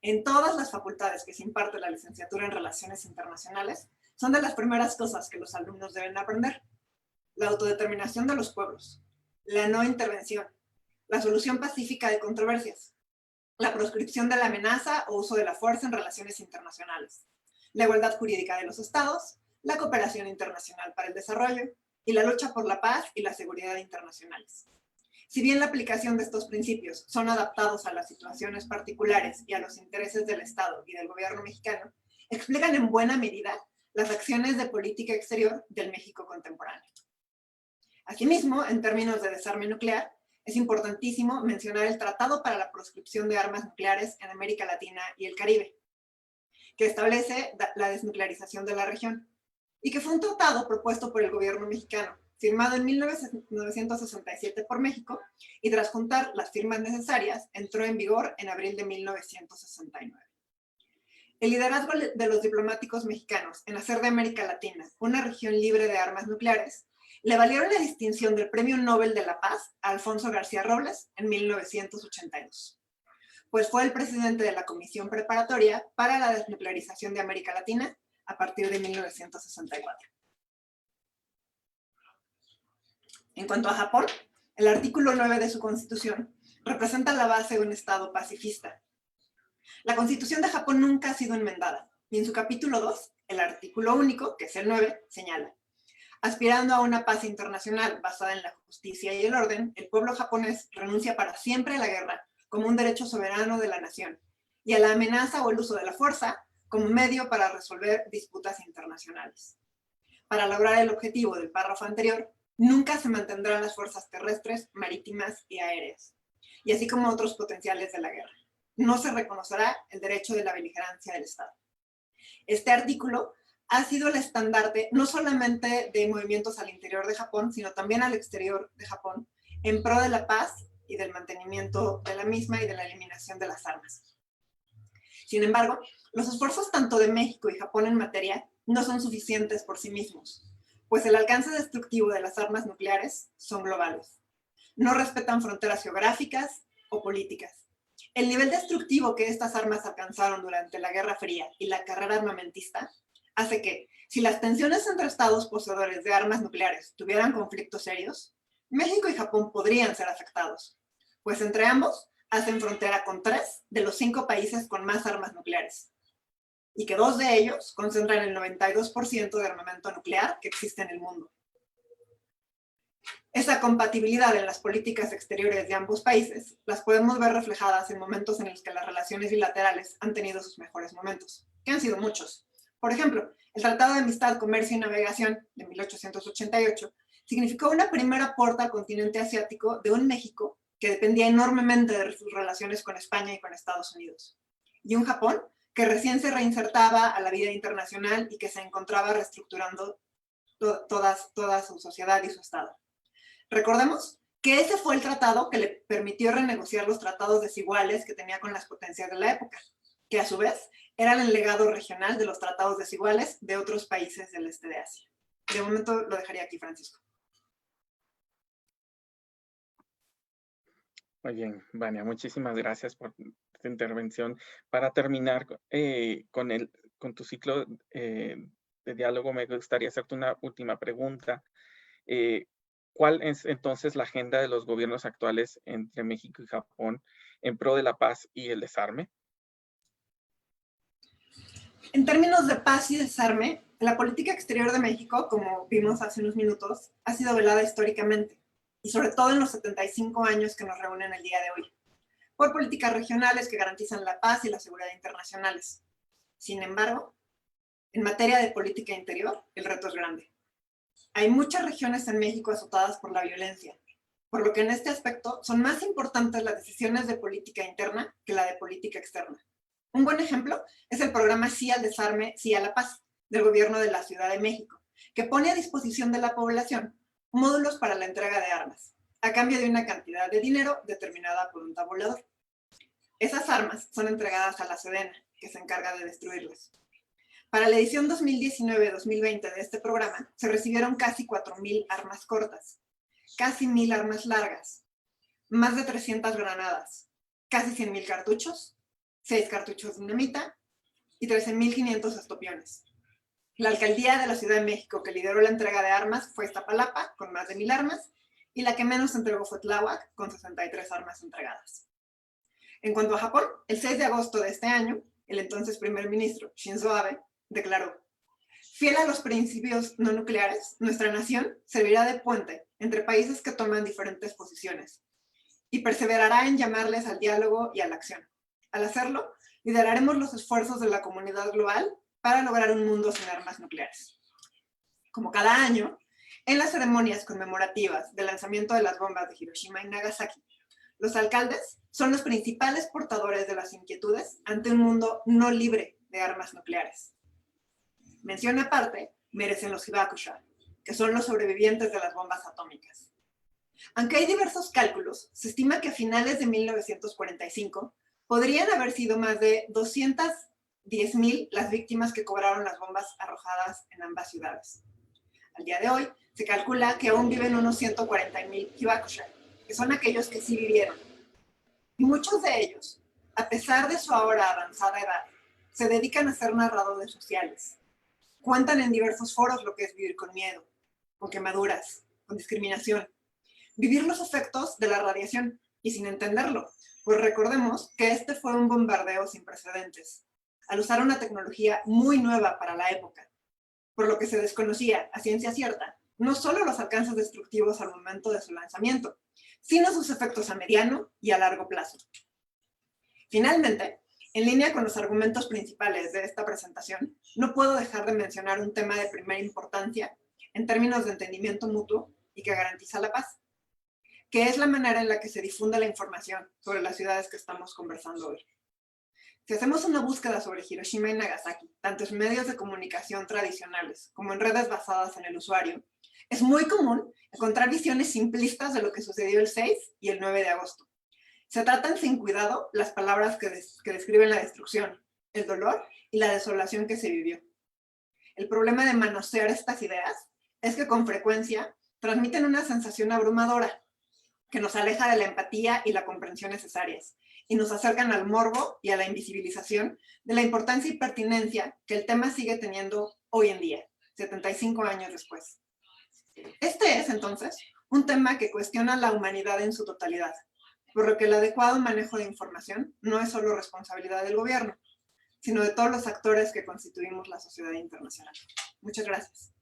En todas las facultades que se imparte la licenciatura en Relaciones Internacionales, son de las primeras cosas que los alumnos deben aprender. La autodeterminación de los pueblos, la no intervención, la solución pacífica de controversias, la proscripción de la amenaza o uso de la fuerza en relaciones internacionales, la igualdad jurídica de los estados, la cooperación internacional para el desarrollo y la lucha por la paz y la seguridad internacionales. Si bien la aplicación de estos principios son adaptados a las situaciones particulares y a los intereses del Estado y del gobierno mexicano, explican en buena medida las acciones de política exterior del México contemporáneo. Asimismo, en términos de desarme nuclear, es importantísimo mencionar el Tratado para la Proscripción de Armas Nucleares en América Latina y el Caribe, que establece la desnuclearización de la región, y que fue un tratado propuesto por el gobierno mexicano, firmado en 1967 por México, y tras juntar las firmas necesarias, entró en vigor en abril de 1969. El liderazgo de los diplomáticos mexicanos en hacer de América Latina una región libre de armas nucleares le valieron la distinción del Premio Nobel de la Paz a Alfonso García Robles en 1982, pues fue el presidente de la Comisión Preparatoria para la Desnuclearización de América Latina a partir de 1964. En cuanto a Japón, el artículo 9 de su Constitución representa la base de un Estado pacifista. La Constitución de Japón nunca ha sido enmendada, y en su capítulo 2, el artículo único, que es el 9, señala: aspirando a una paz internacional basada en la justicia y el orden, el pueblo japonés renuncia para siempre a la guerra como un derecho soberano de la nación y a la amenaza o el uso de la fuerza como medio para resolver disputas internacionales. Para lograr el objetivo del párrafo anterior, nunca se mantendrán las fuerzas terrestres, marítimas y aéreas, y así como otros potenciales de la guerra. No se reconocerá el derecho de la beligerancia del Estado. Este artículo ha sido el estandarte no solamente de movimientos al interior de Japón, sino también al exterior de Japón, en pro de la paz y del mantenimiento de la misma y de la eliminación de las armas. Sin embargo, los esfuerzos tanto de México y Japón en materia no son suficientes por sí mismos, pues el alcance destructivo de las armas nucleares son globales. No respetan fronteras geográficas o políticas. El nivel destructivo que estas armas alcanzaron durante la Guerra Fría y la carrera armamentista hace que, si las tensiones entre estados poseedores de armas nucleares tuvieran conflictos serios, México y Japón podrían ser afectados, pues entre ambos hacen frontera con 3 de los 5 países con más armas nucleares, y que 2 de ellos concentran el 92% de armamento nuclear que existe en el mundo. Esa compatibilidad en las políticas exteriores de ambos países las podemos ver reflejadas en momentos en los que las relaciones bilaterales han tenido sus mejores momentos, que han sido muchos. Por ejemplo, el Tratado de Amistad, Comercio y Navegación de 1888 significó una primera puerta al continente asiático de un México que dependía enormemente de sus relaciones con España y con Estados Unidos. y un Japón que recién se reinsertaba a la vida internacional y que se encontraba reestructurando toda su sociedad y su Estado. Recordemos que ese fue el tratado que le permitió renegociar los tratados desiguales que tenía con las potencias de la época, que a su vez eran el legado regional de los tratados desiguales de otros países del este de Asia. De momento lo dejaría aquí, Francisco. Muy bien, Vania, muchísimas gracias por tu intervención. Para terminar con tu ciclo de diálogo, me gustaría hacerte una última pregunta. ¿Cuál es entonces la agenda de los gobiernos actuales entre México y Japón en pro de la paz y el desarme? En términos de paz y desarme, la política exterior de México, como vimos hace unos minutos, ha sido velada históricamente, y sobre todo en los 75 años que nos reúnen el día de hoy, por políticas regionales que garantizan la paz y la seguridad internacionales. Sin embargo, en materia de política interior, el reto es grande. Hay muchas regiones en México azotadas por la violencia, por lo que en este aspecto son más importantes las decisiones de política interna que la de política externa. Un buen ejemplo es el programa Sí al Desarme, Sí a la Paz, del gobierno de la Ciudad de México, que pone a disposición de la población módulos para la entrega de armas, a cambio de una cantidad de dinero determinada por un tabulador. Esas armas son entregadas a la Sedena, que se encarga de destruirlas. Para la edición 2019-2020 de este programa, se recibieron casi 4,000 armas cortas, casi 1,000 armas largas, más de 300 granadas, casi 100,000 cartuchos, 6 cartuchos de dinamita y 13,500 estopiones. La alcaldía de la Ciudad de México que lideró la entrega de armas fue Iztapalapa, con más de 1,000 armas, y la que menos entregó fue Tláhuac, con 63 armas entregadas. En cuanto a Japón, el 6 de agosto de este año, el entonces primer ministro Shinzo Abe declaró: fiel a los principios no nucleares, nuestra nación servirá de puente entre países que toman diferentes posiciones y perseverará en llamarles al diálogo y a la acción. Al hacerlo, lideraremos los esfuerzos de la comunidad global para lograr un mundo sin armas nucleares. Como cada año, en las ceremonias conmemorativas del lanzamiento de las bombas de Hiroshima y Nagasaki, los alcaldes son los principales portadores de las inquietudes ante un mundo no libre de armas nucleares. Mención aparte merecen los hibakusha, que son los sobrevivientes de las bombas atómicas. Aunque hay diversos cálculos, se estima que a finales de 1945 podrían haber sido más de 210,000 las víctimas que cobraron las bombas arrojadas en ambas ciudades. Al día de hoy, se calcula que aún viven unos 140,000 hibakusha, que son aquellos que sí vivieron. Y muchos de ellos, a pesar de su ahora avanzada edad, se dedican a ser narradores sociales. Cuentan en diversos foros lo que es vivir con miedo, con quemaduras, con discriminación, vivir los efectos de la radiación y sin entenderlo, pues recordemos que este fue un bombardeo sin precedentes, al usar una tecnología muy nueva para la época, por lo que se desconocía a ciencia cierta no solo los alcances destructivos al momento de su lanzamiento, sino sus efectos a mediano y a largo plazo. Finalmente, en línea con los argumentos principales de esta presentación, no puedo dejar de mencionar un tema de primera importancia en términos de entendimiento mutuo y que garantiza la paz, que es la manera en la que se difunde la información sobre las ciudades que estamos conversando hoy. Si hacemos una búsqueda sobre Hiroshima y Nagasaki, tanto en medios de comunicación tradicionales como en redes basadas en el usuario, es muy común encontrar visiones simplistas de lo que sucedió el 6 y el 9 de agosto. Se tratan sin cuidado las palabras que describen la destrucción, el dolor y la desolación que se vivió. El problema de manosear estas ideas es que con frecuencia transmiten una sensación abrumadora que nos aleja de la empatía y la comprensión necesarias y nos acercan al morbo y a la invisibilización de la importancia y pertinencia que el tema sigue teniendo hoy en día, 75 años después. Este es, entonces, un tema que cuestiona la humanidad en su totalidad, por lo que el adecuado manejo de información no es solo responsabilidad del gobierno, sino de todos los actores que constituimos la sociedad internacional. Muchas gracias.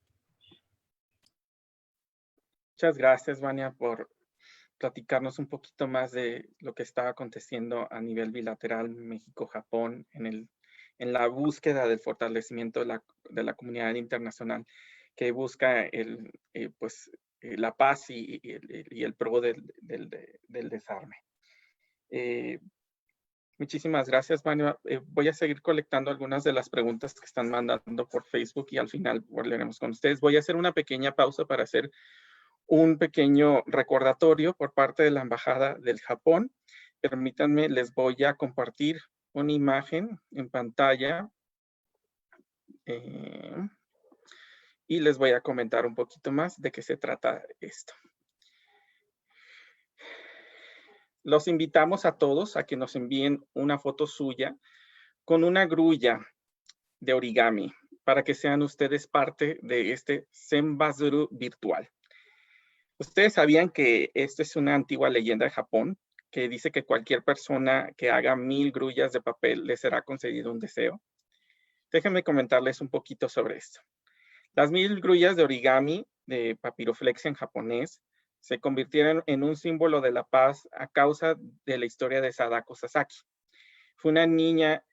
Muchas gracias, Vania, por platicarnos un poquito más de lo que está aconteciendo a nivel bilateral México-Japón en la búsqueda del fortalecimiento de la comunidad internacional que busca la paz y el pro del desarme. Muchísimas gracias, Manuel. Voy a seguir colectando algunas de las preguntas que están mandando por Facebook y al final volveremos con ustedes. Voy a hacer una pequeña pausa para hacer un pequeño recordatorio por parte de la Embajada del Japón. Permítanme, les voy a compartir una imagen en pantalla y les voy a comentar un poquito más de qué se trata esto. Los invitamos a todos a que nos envíen una foto suya con una grulla de origami para que sean ustedes parte de este Zenbatsuru virtual. ¿Ustedes sabían que esta es una antigua leyenda de Japón que dice que cualquier persona que haga 1000 grullas de papel le será concedido un deseo? Déjenme comentarles un poquito sobre esto. Las 1000 grullas de origami de papiroflexia en japonés se convirtieron en un símbolo de la paz a causa de la historia de Sadako Sasaki. Fue una niña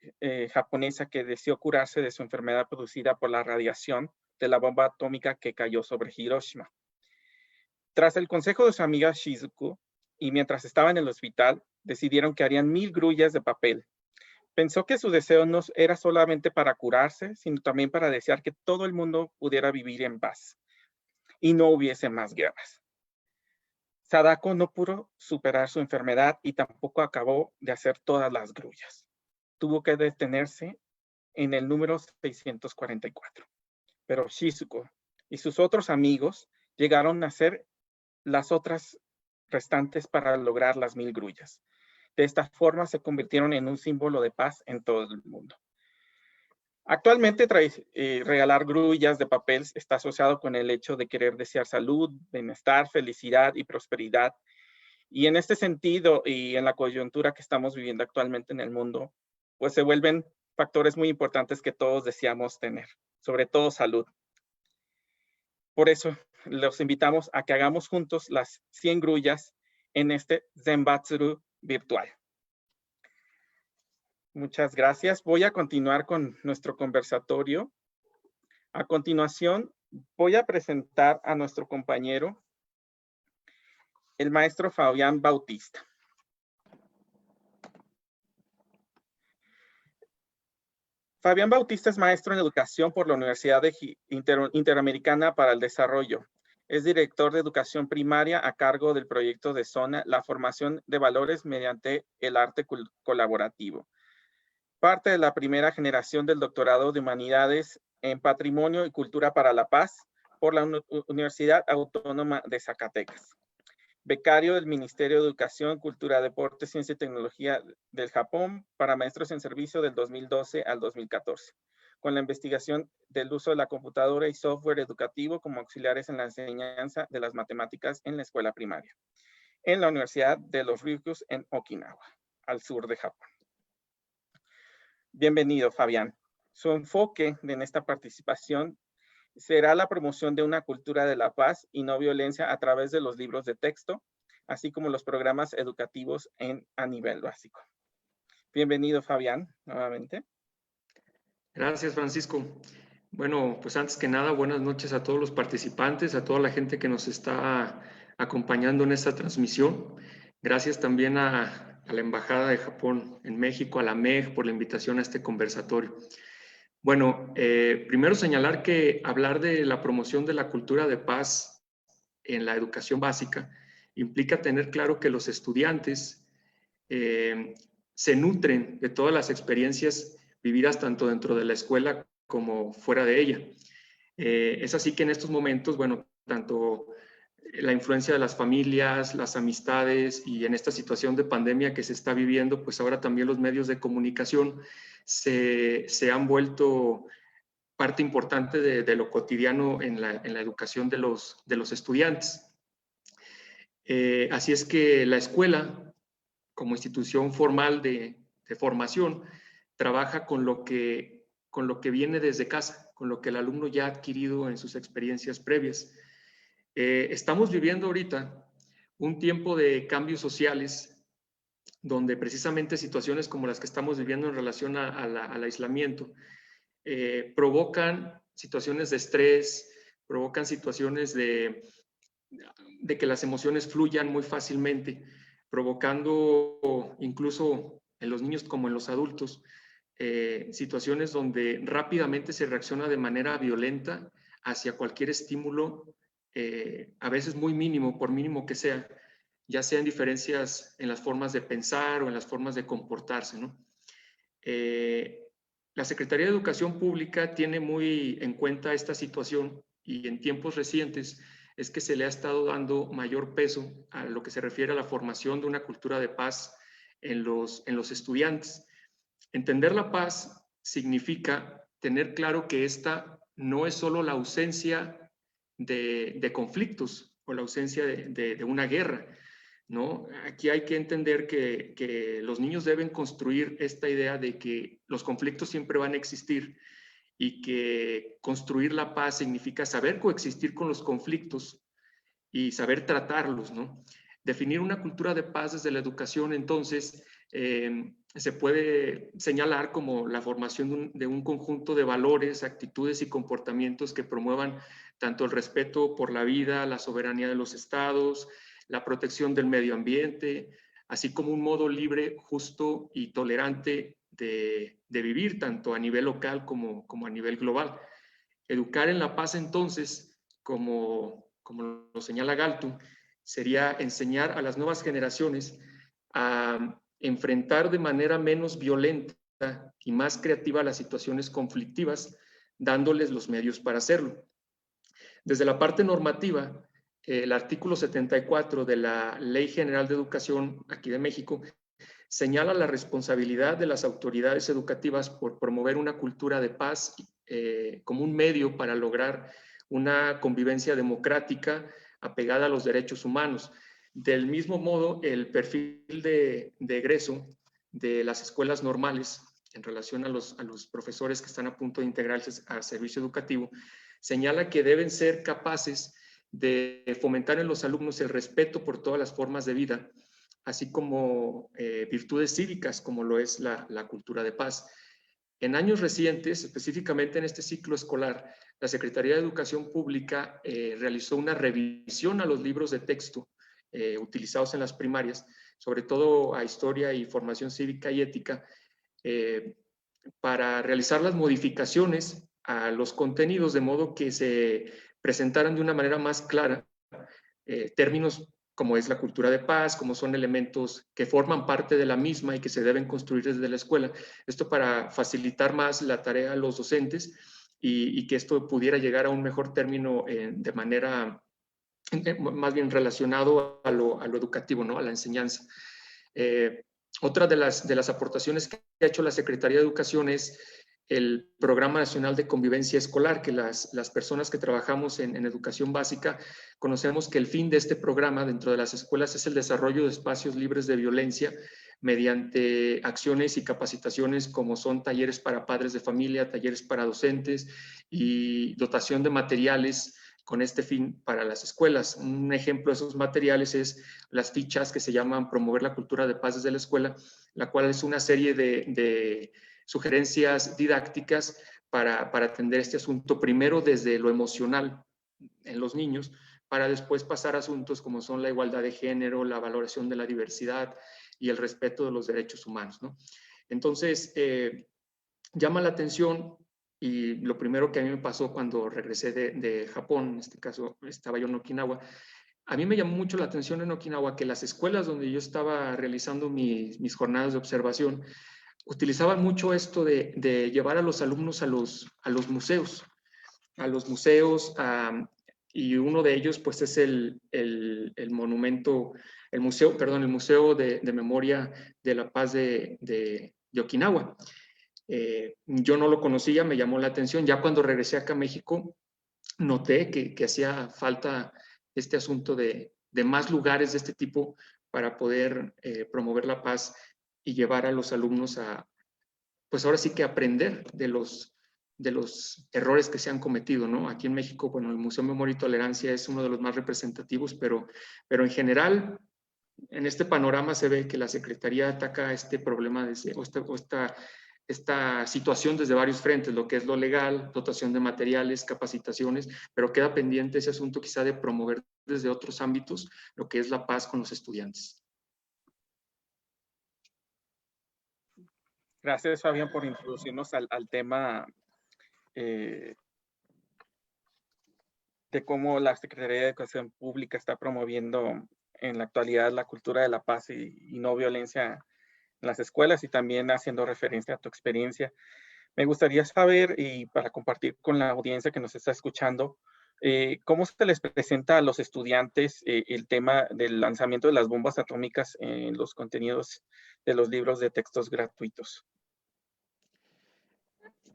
japonesa que deseó curarse de su enfermedad producida por la radiación de la bomba atómica que cayó sobre Hiroshima. Tras el consejo de su amiga Shizuku, y mientras estaba en el hospital, decidieron que harían 1000 grullas de papel. Pensó que su deseo no era solamente para curarse, sino también para desear que todo el mundo pudiera vivir en paz y no hubiese más guerras. Sadako no pudo superar su enfermedad y tampoco acabó de hacer todas las grullas. Tuvo que detenerse en el número 644. Pero Shizuko y sus otros amigos llegaron a hacer las otras restantes para lograr las 1000 grullas. De esta forma se convirtieron en un símbolo de paz en todo el mundo. Actualmente regalar grullas de papel está asociado con el hecho de querer desear salud, bienestar, felicidad y prosperidad. Y en este sentido y en la coyuntura que estamos viviendo actualmente en el mundo, pues se vuelven factores muy importantes que todos deseamos tener, sobre todo salud. Por eso los invitamos a que hagamos juntos las 100 grullas en este Zenbatsuru virtual. Muchas gracias. Voy a continuar con nuestro conversatorio. A continuación, voy a presentar a nuestro compañero, el maestro Fabián Bautista. Fabián Bautista es maestro en educación por la Universidad Interamericana para el Desarrollo. Es director de educación primaria a cargo del proyecto de zona La formación de valores mediante el arte colaborativo. Parte de la primera generación del doctorado de Humanidades en Patrimonio y Cultura para la Paz por la Universidad Autónoma de Zacatecas. Becario del Ministerio de Educación, Cultura, Deporte, Ciencia y Tecnología del Japón para maestros en servicio del 2012 al 2014, con la investigación del uso de la computadora y software educativo como auxiliares en la enseñanza de las matemáticas en la escuela primaria, en la Universidad de los Ryukyus en Okinawa, al sur de Japón. Bienvenido, Fabián. Su enfoque en esta participación será la promoción de una cultura de la paz y no violencia a través de los libros de texto, así como los programas educativos a nivel básico. Bienvenido, Fabián, nuevamente. Gracias, Francisco. Bueno, pues antes que nada, buenas noches a todos los participantes, a toda la gente que nos está acompañando en esta transmisión. Gracias también a la Embajada de Japón en México, a la MEG, por la invitación a este conversatorio. Bueno, primero señalar que hablar de la promoción de la cultura de paz en la educación básica implica tener claro que los estudiantes se nutren de todas las experiencias vividas tanto dentro de la escuela como fuera de ella. Es así que en estos momentos, bueno, tanto la influencia de las familias, las amistades y en esta situación de pandemia que se está viviendo, pues ahora también los medios de comunicación se han vuelto parte importante de lo cotidiano en la educación de los estudiantes. Así es que la escuela, como institución formal de formación, trabaja con lo que viene desde casa, con lo que el alumno ya ha adquirido en sus experiencias previas. Estamos viviendo ahorita un tiempo de cambios sociales donde precisamente situaciones como las que estamos viviendo en relación al aislamiento provocan situaciones de estrés, provocan situaciones de que las emociones fluyan muy fácilmente, provocando incluso los niños como en los adultos, situaciones donde rápidamente se reacciona de manera violenta hacia cualquier estímulo, a veces muy mínimo, por mínimo que sea, ya sean diferencias en las formas de pensar o en las formas de comportarse, ¿no? La Secretaría de Educación Pública tiene muy en cuenta esta situación y en tiempos recientes es que se le ha estado dando mayor peso a lo que se refiere a la formación de una cultura de paz en los estudiantes. Entender la paz significa tener claro que esta no es solo la ausencia de conflictos o la ausencia de una guerra, ¿no? Aquí hay que entender que los niños deben construir esta idea de que los conflictos siempre van a existir y que construir la paz significa saber coexistir con los conflictos y saber tratarlos, ¿no? Definir una cultura de paz desde la educación, entonces, se puede señalar como la formación de un conjunto de valores, actitudes y comportamientos que promuevan tanto el respeto por la vida, la soberanía de los estados, la protección del medio ambiente, así como un modo libre, justo y tolerante de vivir, tanto a nivel local como a nivel global. Educar en la paz, entonces, como lo señala Galtung, sería enseñar a las nuevas generaciones a enfrentar de manera menos violenta y más creativa las situaciones conflictivas, dándoles los medios para hacerlo. Desde la parte normativa, el artículo 74 de la Ley General de Educación aquí de México señala la responsabilidad de las autoridades educativas por promover una cultura de paz como un medio para lograr una convivencia democrática apegada a los derechos humanos. Del mismo modo, el perfil de egreso de las escuelas normales en relación a los profesores que están a punto de integrarse al servicio educativo señala que deben ser capaces de fomentar en los alumnos el respeto por todas las formas de vida, así como virtudes cívicas, como lo es la cultura de paz. En años recientes, específicamente en este ciclo escolar, la Secretaría de Educación Pública realizó una revisión a los libros de texto utilizados en las primarias, sobre todo a historia y formación cívica y ética, para realizar las modificaciones a los contenidos de modo que se presentaran de una manera más clara términos como es la cultura de paz, como son elementos que forman parte de la misma y que se deben construir desde la escuela. Esto para facilitar más la tarea a los docentes y que esto pudiera llegar a un mejor término de manera más bien relacionado a lo educativo, ¿no? A la enseñanza. Otra de las aportaciones que ha hecho la Secretaría de Educación es el Programa Nacional de Convivencia Escolar, que las personas que trabajamos en educación básica conocemos que el fin de este programa dentro de las escuelas es el desarrollo de espacios libres de violencia mediante acciones y capacitaciones como son talleres para padres de familia, talleres para docentes y dotación de materiales con este fin para las escuelas. Un ejemplo de esos materiales es las fichas que se llaman Promover la Cultura de Paz desde la Escuela, la cual es una serie de sugerencias didácticas para atender este asunto, primero desde lo emocional en los niños, para después pasar a asuntos como son la igualdad de género, la valoración de la diversidad y el respeto de los derechos humanos, ¿no? Entonces, llama la atención, y lo primero que a mí me pasó cuando regresé de Japón, en este caso estaba yo en Okinawa, a mí me llamó mucho la atención en Okinawa que las escuelas donde yo estaba realizando mis jornadas de observación utilizaban mucho esto de llevar a los alumnos a los museos, y uno de ellos pues es el Museo de Memoria de la Paz de Okinawa. Yo no lo conocía, me llamó la atención. Ya cuando regresé acá a México, noté que hacía falta este asunto de más lugares de este tipo para poder promover la paz y llevar a los alumnos a, pues ahora sí que aprender de los errores que se han cometido, ¿no? Aquí en México, bueno, el Museo Memoria y Tolerancia es uno de los más representativos, pero en general, en este panorama se ve que la Secretaría ataca este problema esta situación desde varios frentes, lo que es lo legal, dotación de materiales, capacitaciones, pero queda pendiente ese asunto quizá de promover desde otros ámbitos lo que es la paz con los estudiantes. Gracias, Fabián, por introducirnos al tema de cómo la Secretaría de Educación Pública está promoviendo en la actualidad la cultura de la paz y no violencia en las escuelas, y también haciendo referencia a tu experiencia. Me gustaría saber, y para compartir con la audiencia que nos está escuchando, ¿cómo se les presenta a los estudiantes el tema del lanzamiento de las bombas atómicas en los contenidos de los libros de textos gratuitos?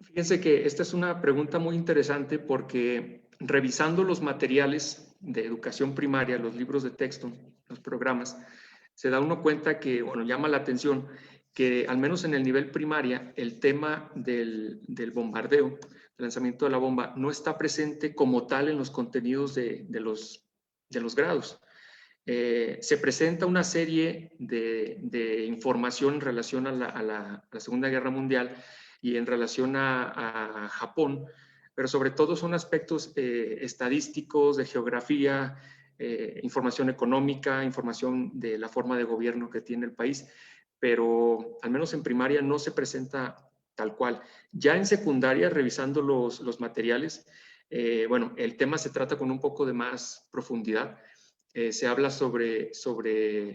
Fíjense que esta es una pregunta muy interesante porque revisando los materiales de educación primaria, los libros de texto, los programas, se da uno cuenta que, bueno, llama la atención que al menos en el nivel primaria, el tema del bombardeo, del lanzamiento de la bomba, no está presente como tal en los contenidos de los grados. Se presenta una serie de información en relación a la Segunda Guerra Mundial y en relación a Japón, pero sobre todo son aspectos estadísticos, de geografía, información económica, información de la forma de gobierno que tiene el país, pero al menos en primaria no se presenta tal cual. Ya en secundaria, revisando los materiales, bueno, el tema se trata con un poco de más profundidad. Se habla sobre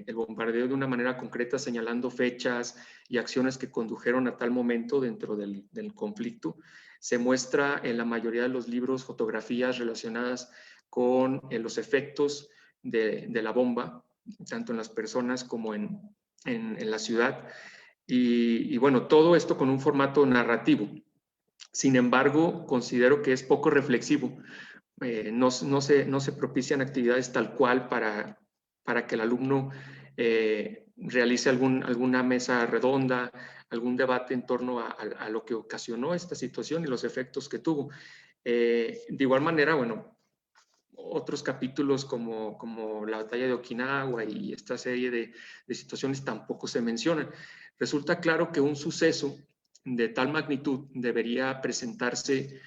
el bombardeo de una manera concreta, señalando fechas y acciones que condujeron a tal momento dentro del conflicto. Se muestra en la mayoría de los libros fotografías relacionadas con los efectos de la bomba, tanto en las personas como en la ciudad. Y bueno, todo esto con un formato narrativo. Sin embargo, considero que es poco reflexivo. No se propician actividades tal cual para que el alumno realice alguna mesa redonda, algún debate en torno a lo que ocasionó esta situación y los efectos que tuvo. De igual manera, bueno, otros capítulos como la batalla de Okinawa y esta serie de situaciones tampoco se mencionan. Resulta claro que un suceso de tal magnitud debería presentarse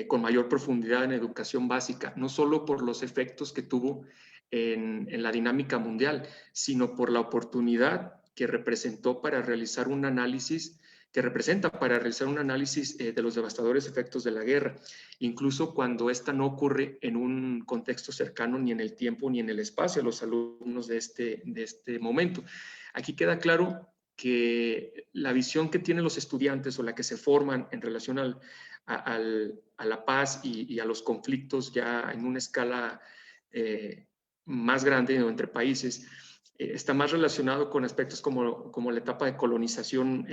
con mayor profundidad en educación básica, no solo por los efectos que tuvo en la dinámica mundial, sino por la oportunidad que representó para realizar un análisis, que representa para realizar un análisis de los devastadores efectos de la guerra, incluso cuando esta no ocurre en un contexto cercano ni en el tiempo ni en el espacio a los alumnos de este momento. Aquí queda claro que la visión que tienen los estudiantes o la que se forman en relación a la paz y a los conflictos ya en una escala más grande o entre países, está más relacionado con aspectos como la etapa de colonización,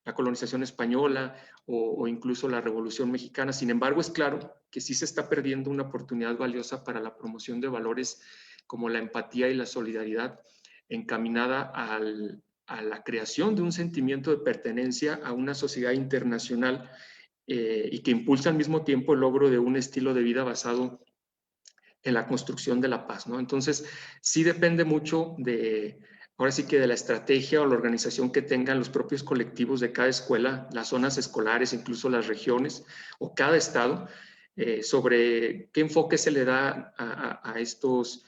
la colonización española o incluso la Revolución Mexicana. Sin embargo, es claro que sí se está perdiendo una oportunidad valiosa para la promoción de valores como la empatía y la solidaridad, encaminada a la creación de un sentimiento de pertenencia a una sociedad internacional y que impulsa al mismo tiempo el logro de un estilo de vida basado en la construcción de la paz, ¿no? Entonces, sí depende mucho ahora sí que de la estrategia o la organización que tengan los propios colectivos de cada escuela, las zonas escolares, incluso las regiones o cada estado, sobre qué enfoque se le da a estos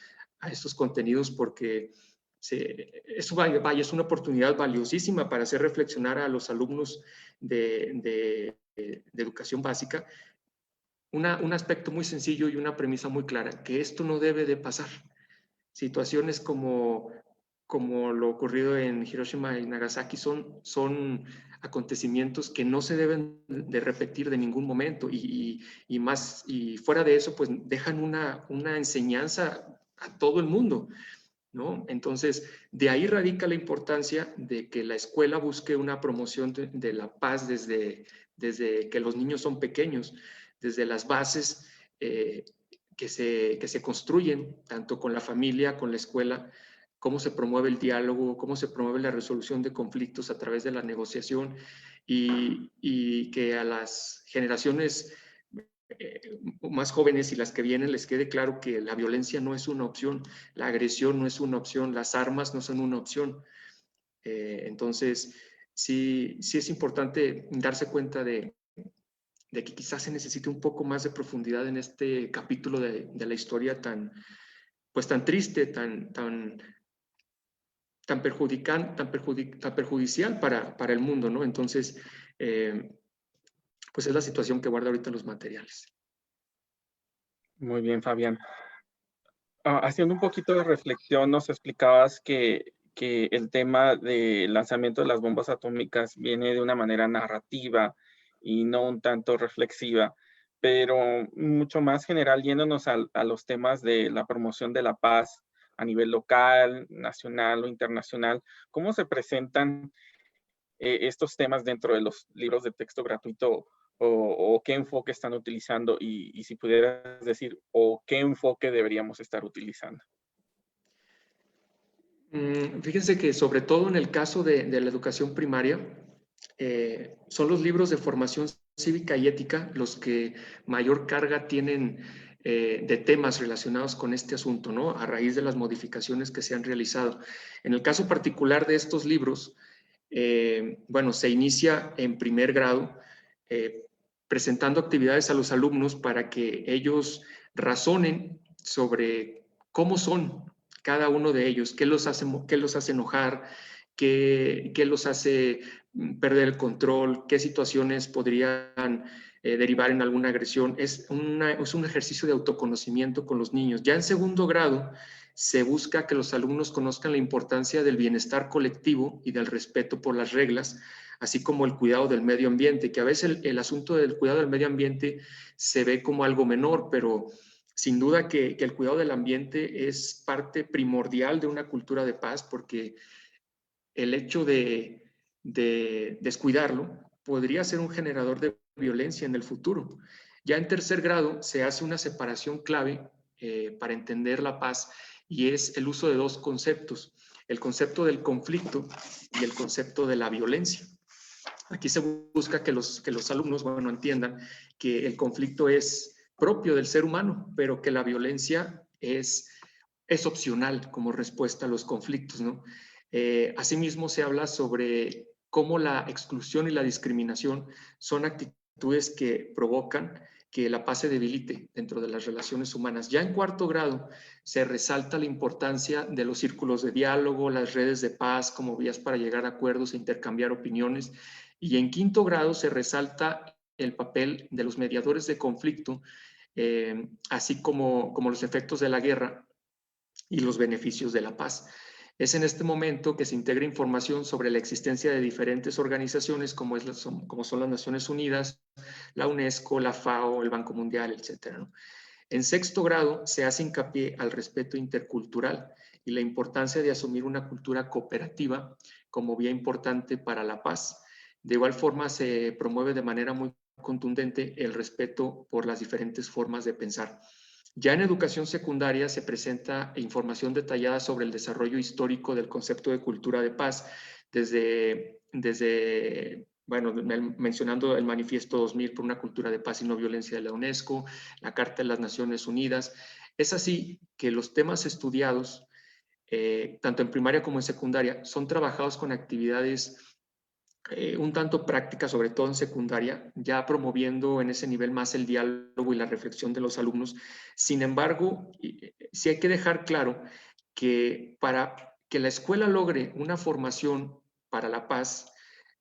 contenidos, porque es una oportunidad valiosísima para hacer reflexionar a los alumnos de educación básica un aspecto muy sencillo y una premisa muy clara, que esto no debe de pasar. Situaciones como lo ocurrido en Hiroshima y Nagasaki son acontecimientos que no se deben de repetir de ningún momento y fuera de eso, pues dejan una enseñanza a todo el mundo, ¿no? Entonces, de ahí radica la importancia de que la escuela busque una promoción de la paz desde que los niños son pequeños, desde las bases que se construyen, tanto con la familia, con la escuela, cómo se promueve el diálogo, cómo se promueve la resolución de conflictos a través de la negociación y que a las generaciones más jóvenes y las que vienen les quede claro que la violencia no es una opción, la agresión no es una opción, las armas no son una opción. Entonces, sí es importante darse cuenta de que quizás se necesite un poco más de profundidad en este capítulo de la historia tan triste, tan tan perjudicial para el mundo, ¿no? Entonces, pues es la situación que guarda ahorita los materiales. Muy bien, Fabián. Haciendo un poquito de reflexión, nos explicabas que el tema del lanzamiento de las bombas atómicas viene de una manera narrativa y no un tanto reflexiva, pero mucho más general, yéndonos a los temas de la promoción de la paz a nivel local, nacional o internacional. ¿Cómo se presentan estos temas dentro de los libros de texto gratuito o qué enfoque están utilizando y si pudieras decir o qué enfoque deberíamos estar utilizando? Fíjense que sobre todo en el caso de la educación primaria, son los libros de formación cívica y ética los que mayor carga tienen de temas relacionados con este asunto, ¿no? A raíz de las modificaciones que se han realizado. En el caso particular de estos libros, bueno, se inicia en primer grado presentando actividades a los alumnos para que ellos razonen sobre cómo son cada uno de ellos, qué los hace enojar, qué los hace perder el control, qué situaciones podrían derivar en alguna agresión. Es un ejercicio de autoconocimiento con los niños. Ya en segundo grado se busca que los alumnos conozcan la importancia del bienestar colectivo y del respeto por las reglas, así como el cuidado del medio ambiente, que a veces el asunto del cuidado del medio ambiente se ve como algo menor, pero sin duda que el cuidado del ambiente es parte primordial de una cultura de paz, porque el hecho de descuidarlo podría ser un generador de violencia en el futuro. Ya en tercer grado se hace una separación clave para entender la paz y es el uso de dos conceptos, el concepto del conflicto y el concepto de la violencia. Aquí se busca que los alumnos, bueno, entiendan que el conflicto es propio del ser humano, pero que la violencia es opcional como respuesta a los conflictos, ¿no? Asimismo, se habla sobre cómo la exclusión y la discriminación son actitudes que provocan que la paz se debilite dentro de las relaciones humanas. Ya en cuarto grado se resalta la importancia de los círculos de diálogo, las redes de paz como vías para llegar a acuerdos e intercambiar opiniones. Y en quinto grado se resalta el papel de los mediadores de conflicto, así como los efectos de la guerra y los beneficios de la paz. Es en este momento que se integra información sobre la existencia de diferentes organizaciones como son las Naciones Unidas, la UNESCO, la FAO, el Banco Mundial, etc., ¿no? En sexto grado se hace hincapié al respeto intercultural y la importancia de asumir una cultura cooperativa como vía importante para la paz. De igual forma, se promueve de manera muy contundente el respeto por las diferentes formas de pensar. Ya en educación secundaria se presenta información detallada sobre el desarrollo histórico del concepto de cultura de paz, desde bueno, mencionando el Manifiesto 2000 por una cultura de paz y no violencia de la UNESCO, la Carta de las Naciones Unidas. Es así que los temas estudiados, tanto en primaria como en secundaria, son trabajados con actividades un tanto práctica, sobre todo en secundaria, ya promoviendo en ese nivel más el diálogo y la reflexión de los alumnos. Sin embargo, sí hay que dejar claro que para que la escuela logre una formación para la paz,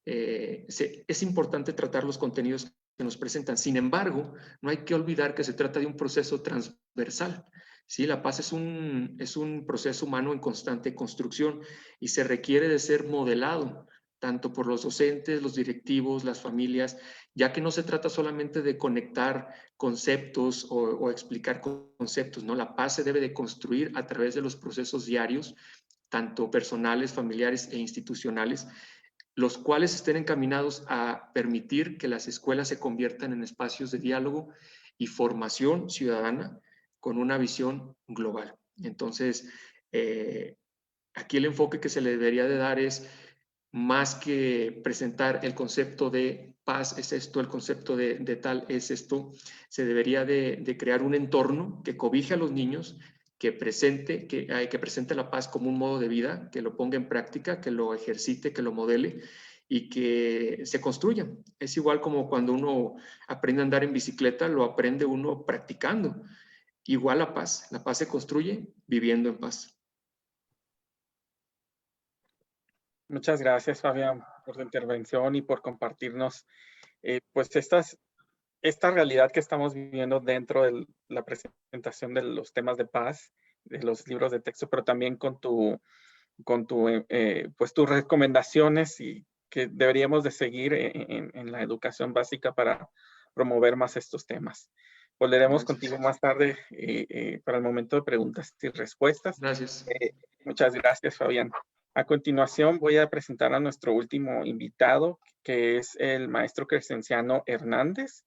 es importante tratar los contenidos que nos presentan. Sin embargo, no hay que olvidar que se trata de un proceso transversal. ¿Sí? La paz es un proceso humano en constante construcción y se requiere de ser modelado tanto por los docentes, los directivos, las familias, ya que no se trata solamente de conectar conceptos o explicar conceptos, ¿no? La paz se debe de construir a través de los procesos diarios, tanto personales, familiares e institucionales, los cuales estén encaminados a permitir que las escuelas se conviertan en espacios de diálogo y formación ciudadana con una visión global. Entonces, aquí el enfoque que se le debería de dar es más que presentar el concepto de paz es esto, el concepto de tal es esto, se debería de crear un entorno que cobije a los niños, que presente la paz como un modo de vida, que lo ponga en práctica, que lo ejercite, que lo modele y que se construya. Es igual como cuando uno aprende a andar en bicicleta, lo aprende uno practicando. Igual la paz se construye viviendo en paz. Muchas gracias, Fabián, por tu intervención y por compartirnos pues esta realidad que estamos viviendo dentro de la presentación de los temas de paz, de los libros de texto, pero también pues tus recomendaciones y que deberíamos de seguir en la educación básica para promover más estos temas. Volveremos contigo más tarde para el momento de preguntas y respuestas. Gracias. Muchas gracias, Fabián. A continuación voy a presentar a nuestro último invitado, que es el maestro Crescenciano Hernández.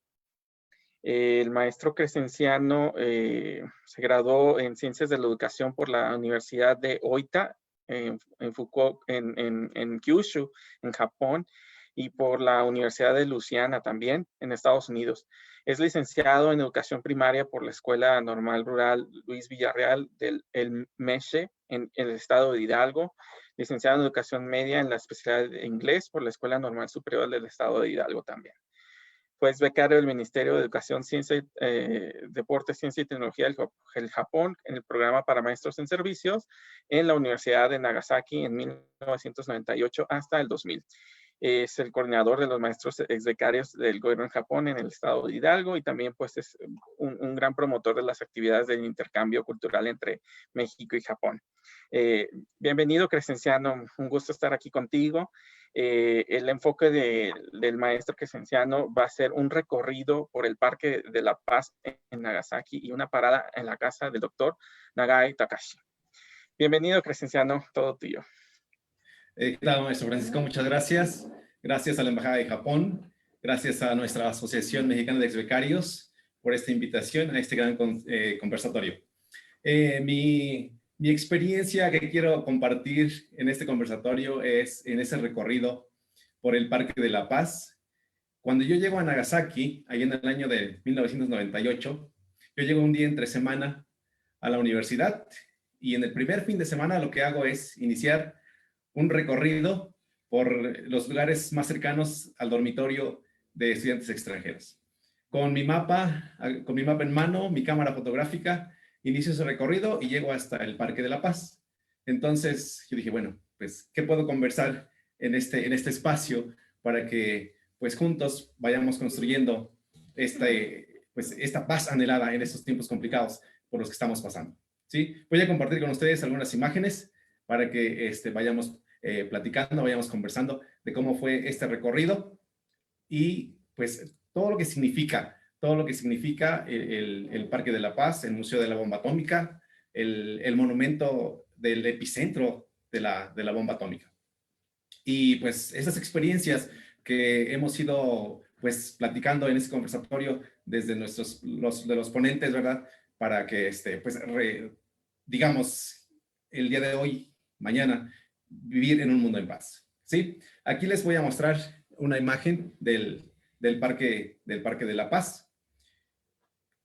El maestro Crescenciano se graduó en Ciencias de la Educación por la Universidad de Oita en Kyushu, en Japón, y por la Universidad de Luisiana también, en Estados Unidos. Es licenciado en Educación Primaria por la Escuela Normal Rural Luis Villarreal del El Meche, en el estado de Hidalgo. Licenciado en Educación Media en la especialidad de Inglés por la Escuela Normal Superior del estado de Hidalgo también. Fue becario del Ministerio de Educación, Ciencia, Deporte, Ciencia y Tecnología del Japón en el programa para maestros en servicios en la Universidad de Nagasaki en 1998 hasta el 2000. Es el coordinador de los maestros exbecarios del gobierno en Japón en el estado de Hidalgo y también pues es un gran promotor de las actividades del intercambio cultural entre México y Japón. Bienvenido, Crescenciano, un gusto estar aquí contigo. El enfoque del maestro Crescenciano va a ser un recorrido por el Parque de la Paz en Nagasaki y una parada en la casa del doctor Nagai Takashi. Bienvenido, Crescenciano, todo tuyo. ¿Qué tal, maestro Francisco? Muchas gracias. Gracias a la Embajada de Japón, gracias a nuestra Asociación Mexicana de Exbecarios por esta invitación a este gran conversatorio. Mi experiencia que quiero compartir en este conversatorio es en ese recorrido por el Parque de la Paz. Cuando yo llego a Nagasaki, ahí en el año de 1998, yo llego un día entre semana a la universidad y en el primer fin de semana lo que hago es iniciar un recorrido por los lugares más cercanos al dormitorio de estudiantes extranjeros. Con mi mapa en mano, mi cámara fotográfica, inicio ese recorrido y llego hasta el Parque de la Paz. Entonces yo dije, bueno, pues, ¿qué puedo conversar en este espacio para que, pues, juntos vayamos construyendo esta paz anhelada en estos tiempos complicados por los que estamos pasando? ¿Sí? Voy a compartir con ustedes algunas imágenes para que vayamos platicando, vayamos conversando de cómo fue este recorrido y pues todo lo que significa el Parque de la Paz, el Museo de la Bomba Atómica, el monumento del epicentro de la bomba atómica. Y pues esas experiencias que hemos ido pues platicando en este conversatorio desde los ponentes, ¿verdad? Para que digamos el día de hoy, mañana, vivir en un mundo en paz, ¿sí? Aquí les voy a mostrar una imagen del Parque de la Paz.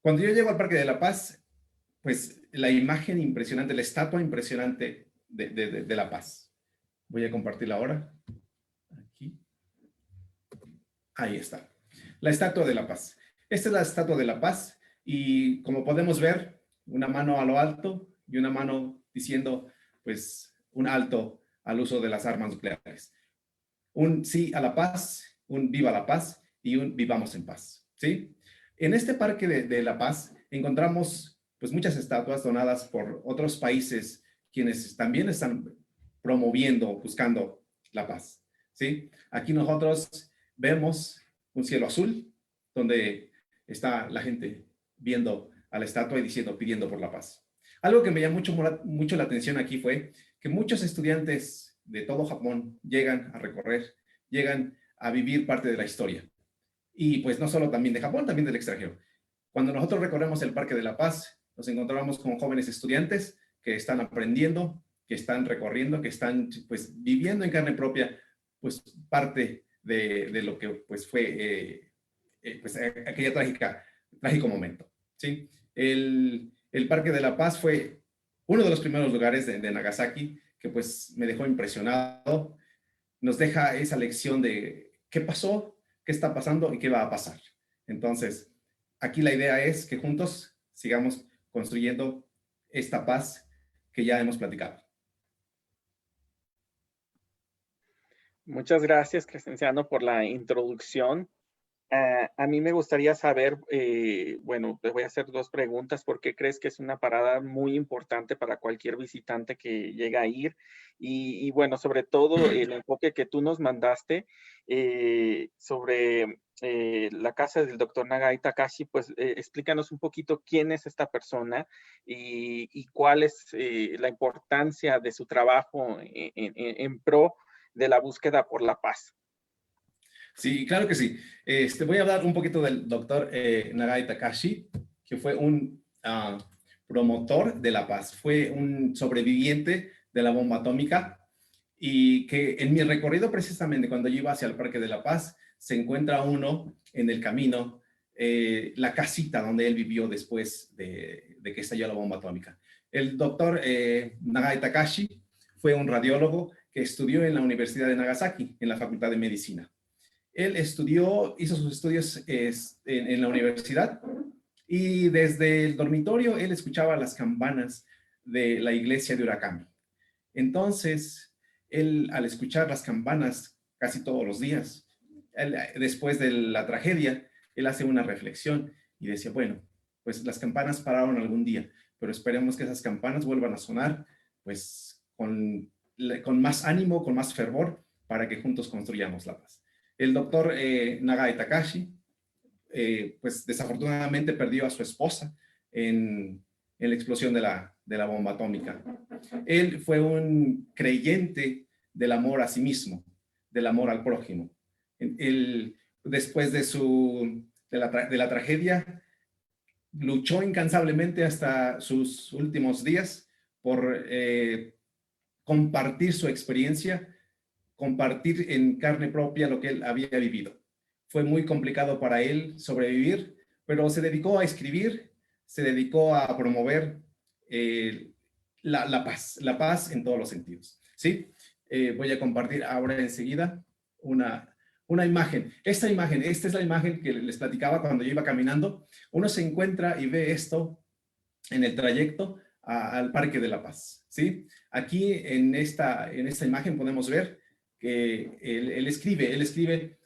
Cuando yo llego al Parque de la Paz, pues la imagen impresionante, la estatua impresionante de la paz. Voy a compartirla ahora. Aquí. Ahí está. La estatua de la paz. Esta es la estatua de la paz y como podemos ver, una mano a lo alto y una mano diciendo, pues, un alto al uso de las armas nucleares. Un sí a la paz, un viva la paz y un vivamos en paz, ¿sí? En este Parque de la Paz encontramos pues muchas estatuas donadas por otros países quienes también están promoviendo, buscando la paz, ¿sí? Aquí nosotros vemos un cielo azul donde está la gente viendo a la estatua y diciendo, pidiendo por la paz. Algo que me llamó mucho la atención aquí fue que muchos estudiantes de todo Japón llegan a recorrer, llegan a vivir parte de la historia. Y pues no solo también de Japón, también del extranjero. Cuando nosotros recorremos el Parque de la Paz, nos encontramos con jóvenes estudiantes que están aprendiendo, que están recorriendo, que están pues viviendo en carne propia pues parte de lo que pues fue pues aquella trágico momento, ¿sí? El Parque de la Paz fue uno de los primeros lugares de Nagasaki que pues me dejó impresionado. Nos deja esa lección de qué pasó, qué está pasando y qué va a pasar. Entonces, aquí la idea es que juntos sigamos construyendo esta paz que ya hemos platicado. Muchas gracias, Crescenciano, por la introducción. A mí me gustaría saber, bueno, te voy a hacer dos preguntas. ¿Por qué crees que es una parada muy importante para cualquier visitante que llega a ir? Y bueno, sobre todo el enfoque que tú nos mandaste sobre la casa del doctor Nagai Takashi, pues explícanos un poquito quién es esta persona y cuál es la importancia de su trabajo en pro de la búsqueda por la paz. Sí, claro que sí. Voy a hablar un poquito del doctor Nagai Takashi, que fue un promotor de la paz, fue un sobreviviente de la bomba atómica y que en mi recorrido precisamente cuando yo iba hacia el Parque de la Paz, se encuentra uno en el camino, la casita donde él vivió después de que estalló la bomba atómica. El doctor Nagai Takashi fue un radiólogo que estudió en la Universidad de Nagasaki, en la Facultad de Medicina. Él hizo sus estudios en la universidad y desde el dormitorio él escuchaba las campanas de la iglesia de Urakami. Entonces, él al escuchar las campanas casi todos los días, después de la tragedia, él hace una reflexión y decía, bueno, pues las campanas pararon algún día, pero esperemos que esas campanas vuelvan a sonar, pues con más ánimo, con más fervor, para que juntos construyamos la paz. El doctor Nagai Takashi, pues desafortunadamente perdió a su esposa en la explosión de la bomba atómica. Él fue un creyente del amor a sí mismo, del amor al prójimo. Él, después de la tragedia, luchó incansablemente hasta sus últimos días por compartir su experiencia, compartir en carne propia lo que él había vivido. Fue muy complicado para él sobrevivir, pero se dedicó a escribir, se dedicó a promover la paz en todos los sentidos. ¿Sí? Voy a compartir ahora enseguida una imagen. Esta es la imagen que les platicaba cuando yo iba caminando. Uno se encuentra y ve esto en el trayecto al Parque de la Paz. ¿Sí? Aquí en esta imagen podemos ver que él escribe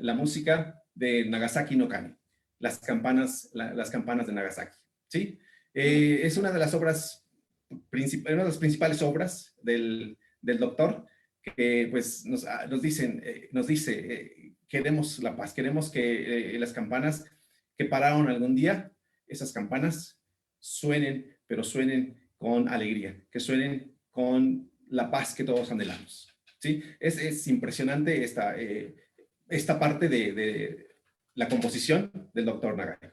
la música de Nagasaki no Kami, las campanas de Nagasaki. ¿Sí? Es una de las obras, una de las principales obras del doctor, que pues nos dice, queremos la paz, queremos que las campanas que pararon algún día, esas campanas suenen, pero suenen con alegría, que suenen con la paz que todos anhelamos. ¿Sí? Es impresionante esta parte de la composición del doctor Nagai.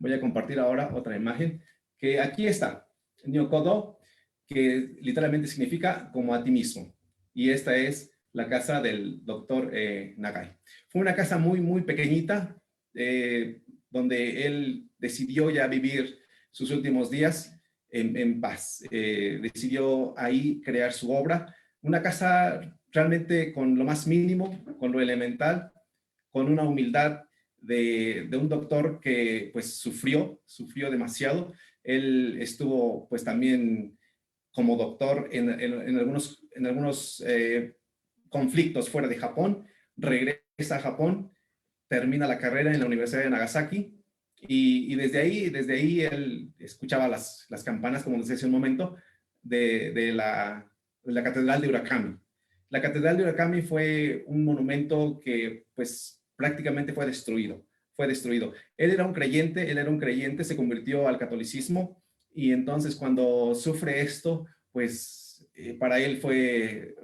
Voy a compartir ahora otra imagen, que aquí está, Nyokodo, que literalmente significa como a ti mismo. Y esta es la casa del doctor Nagai. Fue una casa muy, muy pequeñita, donde él decidió ya vivir sus últimos días en paz. Decidió ahí crear su obra. Una casa realmente con lo más mínimo, con lo elemental, con una humildad de un doctor que pues sufrió demasiado. Él estuvo pues también como doctor en algunos conflictos fuera de Japón, regresa a Japón, termina la carrera en la Universidad de Nagasaki y desde ahí él escuchaba las campanas, como les decía hace un momento, de la Catedral de Urakami. La Catedral de Urakami fue un monumento que pues prácticamente fue destruido. Él era un creyente, se convirtió al catolicismo y entonces cuando sufre esto, pues para él fue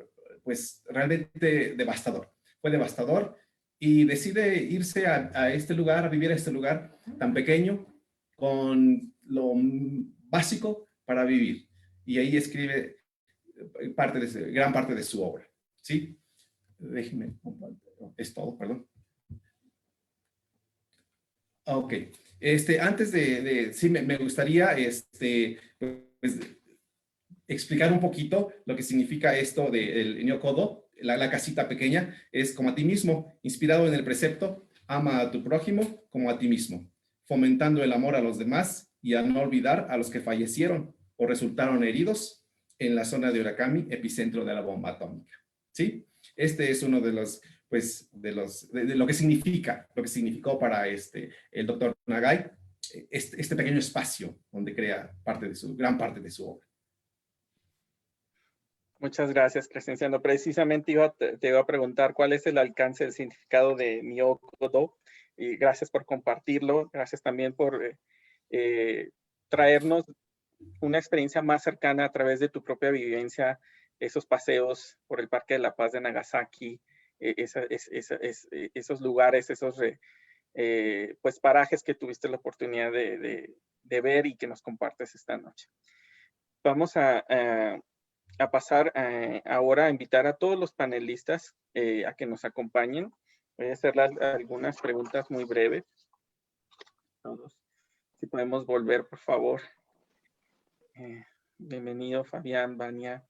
pues realmente devastador. Fue devastador y decide irse a este lugar, a vivir a este lugar tan pequeño, con lo básico para vivir. Y ahí escribe gran parte de su obra. ¿Sí? Déjenme, es todo, perdón. Ok. Antes sí, me gustaría pues, explicar un poquito lo que significa esto del Nyokodo, la casita pequeña, es como a ti mismo, inspirado en el precepto, ama a tu prójimo como a ti mismo, fomentando el amor a los demás y a no olvidar a los que fallecieron o resultaron heridos en la zona de Urakami, epicentro de la bomba atómica. ¿sí? Este es uno de los, pues, de lo que significó para el doctor Nagai, este pequeño espacio donde crea gran parte de su obra. Muchas gracias, Crescenciano. Precisamente te iba a preguntar cuál es el alcance del significado de Myokodo, y gracias por compartirlo. Gracias también por traernos una experiencia más cercana a través de tu propia vivencia, esos paseos por el Parque de la Paz de Nagasaki, esos lugares, esos pues parajes que tuviste la oportunidad de ver y que nos compartes esta noche. Vamos a pasar ahora a invitar a todos los panelistas a que nos acompañen. Voy a hacer algunas preguntas muy breves. Todos. Si podemos volver, por favor. Bienvenido, Fabián, Vania,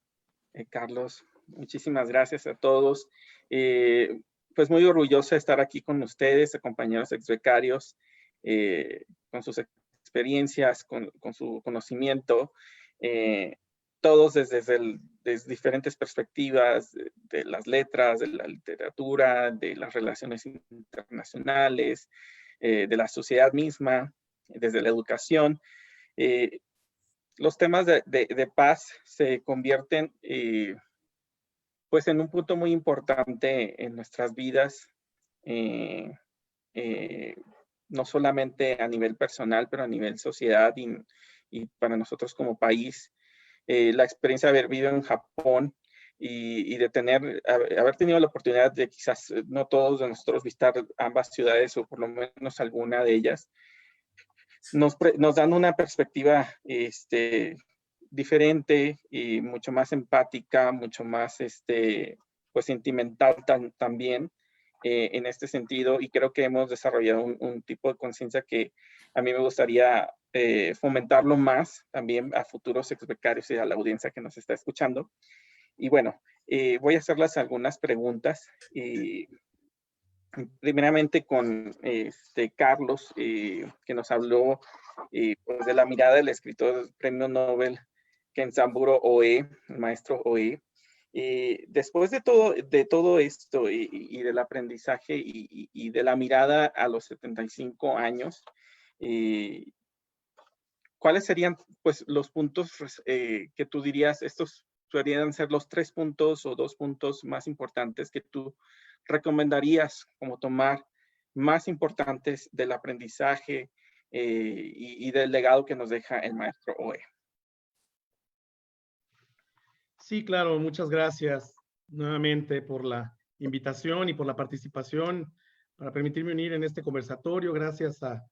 Carlos. Muchísimas gracias a todos. Pues muy orgulloso de estar aquí con ustedes, compañeros exbecarios, con sus experiencias, con su conocimiento. Todos desde diferentes perspectivas de las letras, de la literatura, de las relaciones internacionales, de la sociedad misma, desde la educación. Los temas de paz se convierten pues en un punto muy importante en nuestras vidas, no solamente a nivel personal, pero a nivel sociedad y para nosotros como país. La experiencia de haber vivido en Japón y de haber tenido la oportunidad de quizás no todos de nosotros visitar ambas ciudades o por lo menos alguna de ellas, nos dan una perspectiva diferente y mucho más empática, mucho más pues sentimental también en este sentido, y creo que hemos desarrollado un tipo de conciencia que a mí me gustaría fomentarlo más también a futuros exbecarios y a la audiencia que nos está escuchando. Y bueno, voy a hacerles algunas preguntas. Primeramente con Carlos, que nos habló pues de la mirada del escritor premio Nobel Kenzaburo Oe, el maestro Oe. Después de todo esto y del aprendizaje y de la mirada a los 75 años, ¿cuáles serían pues los puntos que tú dirías, estos podrían ser los 3 puntos o 2 puntos más importantes que tú recomendarías como tomar más importantes del aprendizaje y del legado que nos deja el maestro Oe? Sí, claro, muchas gracias nuevamente por la invitación y por la participación para permitirme unir en este conversatorio. Gracias a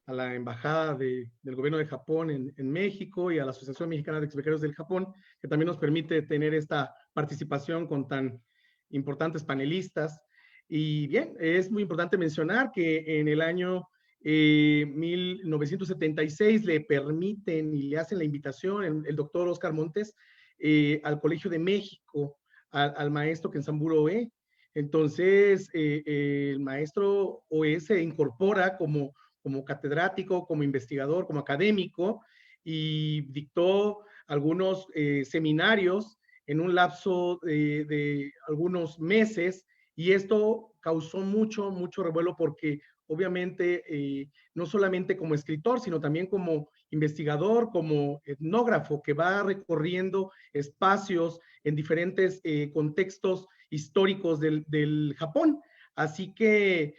la Embajada del Gobierno de Japón en México y a la Asociación Mexicana de Exbecarios del Japón, que también nos permite tener esta participación con tan importantes panelistas. Y bien, es muy importante mencionar que en el año 1976 le permiten y le hacen la invitación el doctor Oscar Montes al Colegio de México, al maestro Kenzaburo Oe. Entonces, el maestro Oe se incorpora como catedrático, como investigador, como académico, y dictó algunos seminarios en un lapso de algunos meses, y esto causó mucho revuelo porque obviamente no solamente como escritor, sino también como investigador, como etnógrafo que va recorriendo espacios en diferentes contextos históricos del Japón. Así que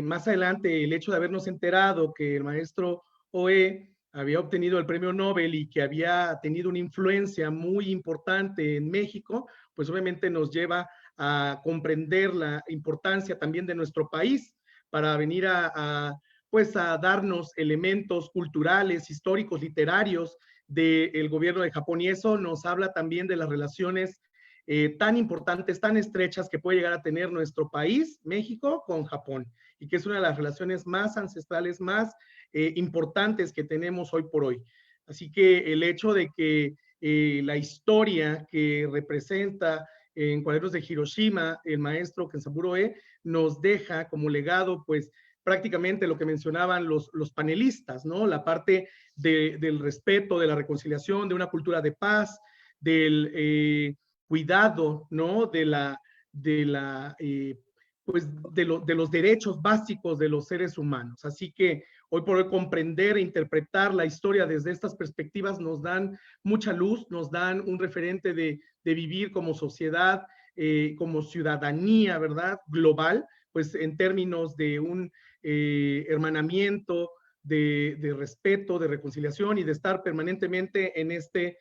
más adelante el hecho de habernos enterado que el maestro Oe había obtenido el premio Nobel y que había tenido una influencia muy importante en México, pues obviamente nos lleva a comprender la importancia también de nuestro país para venir pues a darnos elementos culturales, históricos, literarios del gobierno de Japón. Y eso nos habla también de las relaciones tan importantes, tan estrechas que puede llegar a tener nuestro país, México, con Japón, y que es una de las relaciones más ancestrales, más importantes que tenemos hoy por hoy. Así que el hecho de que la historia que representa en Cuadernos de Hiroshima el maestro Kenzaburo Oe nos deja como legado, pues, prácticamente lo que mencionaban los panelistas, ¿no? La parte del respeto, de la reconciliación, de una cultura de paz, del cuidado, ¿no? Pues de los derechos básicos de los seres humanos. Así que hoy por hoy comprender e interpretar la historia desde estas perspectivas nos dan mucha luz, nos dan un referente de vivir como sociedad, como ciudadanía, ¿verdad? Global, pues en términos de un hermanamiento, de respeto, de reconciliación y de estar permanentemente en este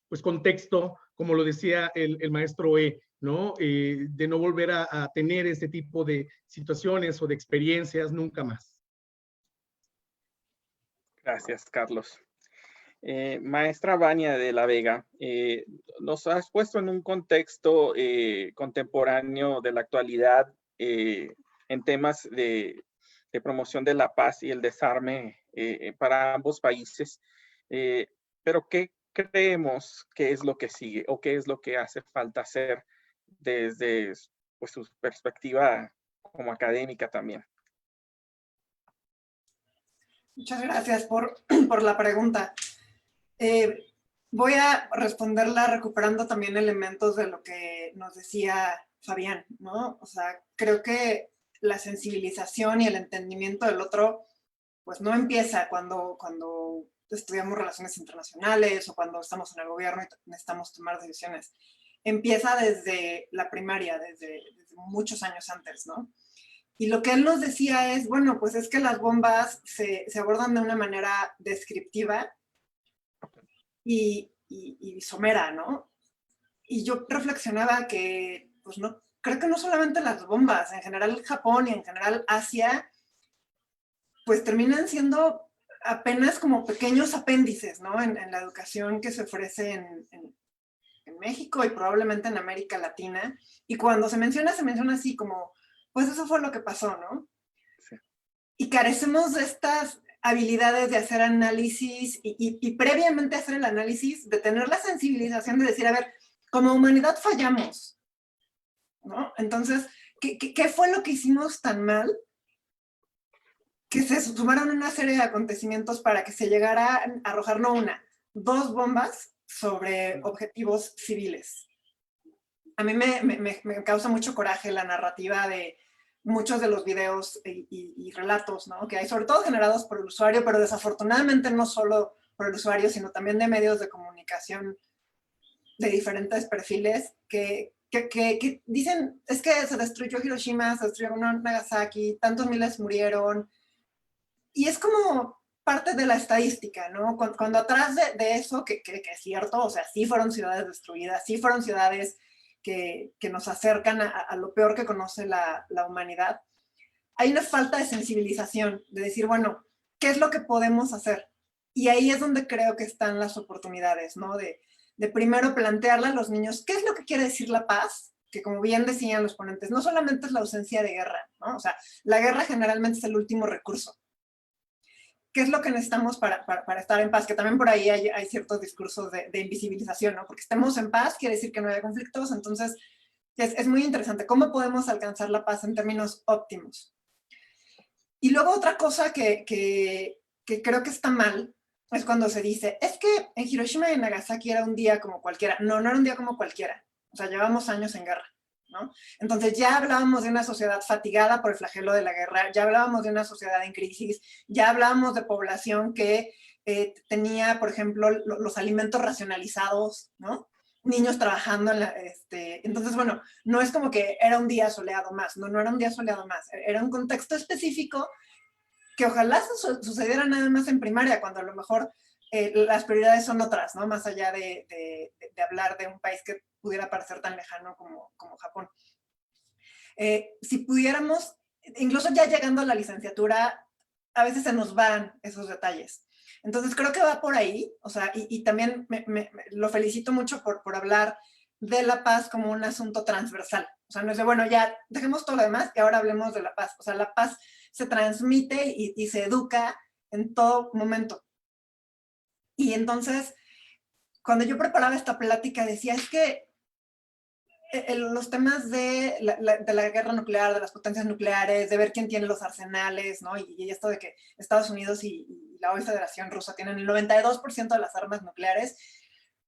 pues contexto, como lo decía el maestro ¿no? De no volver a tener ese tipo de situaciones o de experiencias nunca más. Gracias, Carlos. Maestra Vania de la Vega, nos has puesto en un contexto contemporáneo de la actualidad en temas de promoción de la paz y el desarme para ambos países. Pero ¿qué creemos que es lo que sigue o qué es lo que hace falta hacer desde pues, su perspectiva como académica también? Muchas gracias por la pregunta. Voy a responderla recuperando también elementos de lo que nos decía Fabián, ¿no? O sea, creo que la sensibilización y el entendimiento del otro, pues no empieza cuando estudiamos relaciones internacionales o cuando estamos en el gobierno y necesitamos tomar decisiones. Empieza desde la primaria, desde muchos años antes, ¿no? Y lo que él nos decía es, bueno, pues es que las bombas se abordan de una manera descriptiva y somera, ¿no? Y yo reflexionaba que, pues no, creo que no solamente las bombas, en general Japón y en general Asia, pues terminan siendo apenas como pequeños apéndices, ¿no? En la educación que se ofrece en México y probablemente en América Latina. Y cuando se menciona así como, pues eso fue lo que pasó, ¿no? Sí. Y carecemos de estas habilidades de hacer análisis y previamente hacer el análisis, de tener la sensibilización de decir, a ver, como humanidad fallamos, ¿no? Entonces, ¿qué fue lo que hicimos tan mal? Que se sumaron una serie de acontecimientos para que se llegara a arrojar no una, dos bombas sobre objetivos civiles. A mí me causa mucho coraje la narrativa de muchos de los videos y relatos, ¿no? Que hay, sobre todo generados por el usuario, pero desafortunadamente no solo por el usuario, sino también de medios de comunicación de diferentes perfiles que dicen, es que se destruyó Hiroshima, se destruyó Nagasaki, tantos miles murieron, y es como parte de la estadística, ¿no? Cuando atrás de eso, que es cierto, o sea, sí fueron ciudades destruidas, sí fueron ciudades que nos acercan a lo peor que conoce la humanidad, hay una falta de sensibilización, de decir, bueno, ¿qué es lo que podemos hacer? Y ahí es donde creo que están las oportunidades, ¿no? De primero plantearle a los niños, ¿qué es lo que quiere decir la paz? Que como bien decían los ponentes, no solamente es la ausencia de guerra, ¿no? O sea, la guerra generalmente es el último recurso. ¿Qué es lo que necesitamos para estar en paz? Que también por ahí hay ciertos discursos de invisibilización, ¿no? Porque estemos en paz quiere decir que no haya conflictos, entonces es muy interesante. ¿Cómo podemos alcanzar la paz en términos óptimos? Y luego otra cosa que creo que está mal es cuando se dice, es que en Hiroshima y en Nagasaki era un día como cualquiera. No, no era un día como cualquiera. O sea, llevamos años en guerra, ¿no? Entonces ya hablábamos de una sociedad fatigada por el flagelo de la guerra, ya hablábamos de una sociedad en crisis, ya hablábamos de población que tenía, por ejemplo, los alimentos racionalizados, ¿no? Niños trabajando entonces, bueno, no es como que era un día soleado más, no era un día soleado más, era un contexto específico que ojalá sucediera nada más en primaria, cuando a lo mejor las prioridades son otras, ¿no? Más allá de hablar de un país que pudiera parecer tan lejano como Japón. Si pudiéramos, incluso ya llegando a la licenciatura, a veces se nos van esos detalles. Entonces creo que va por ahí, o sea, y también lo felicito mucho por hablar de la paz como un asunto transversal. O sea, no es de, bueno, ya dejemos todo lo demás y ahora hablemos de la paz. O sea, la paz se transmite y se educa en todo momento. Y entonces, cuando yo preparaba esta plática, decía, es que los temas de la guerra nuclear, de las potencias nucleares, de ver quién tiene los arsenales, ¿no? Y esto de que Estados Unidos y la hoy Federación Rusa tienen el 92% de las armas nucleares,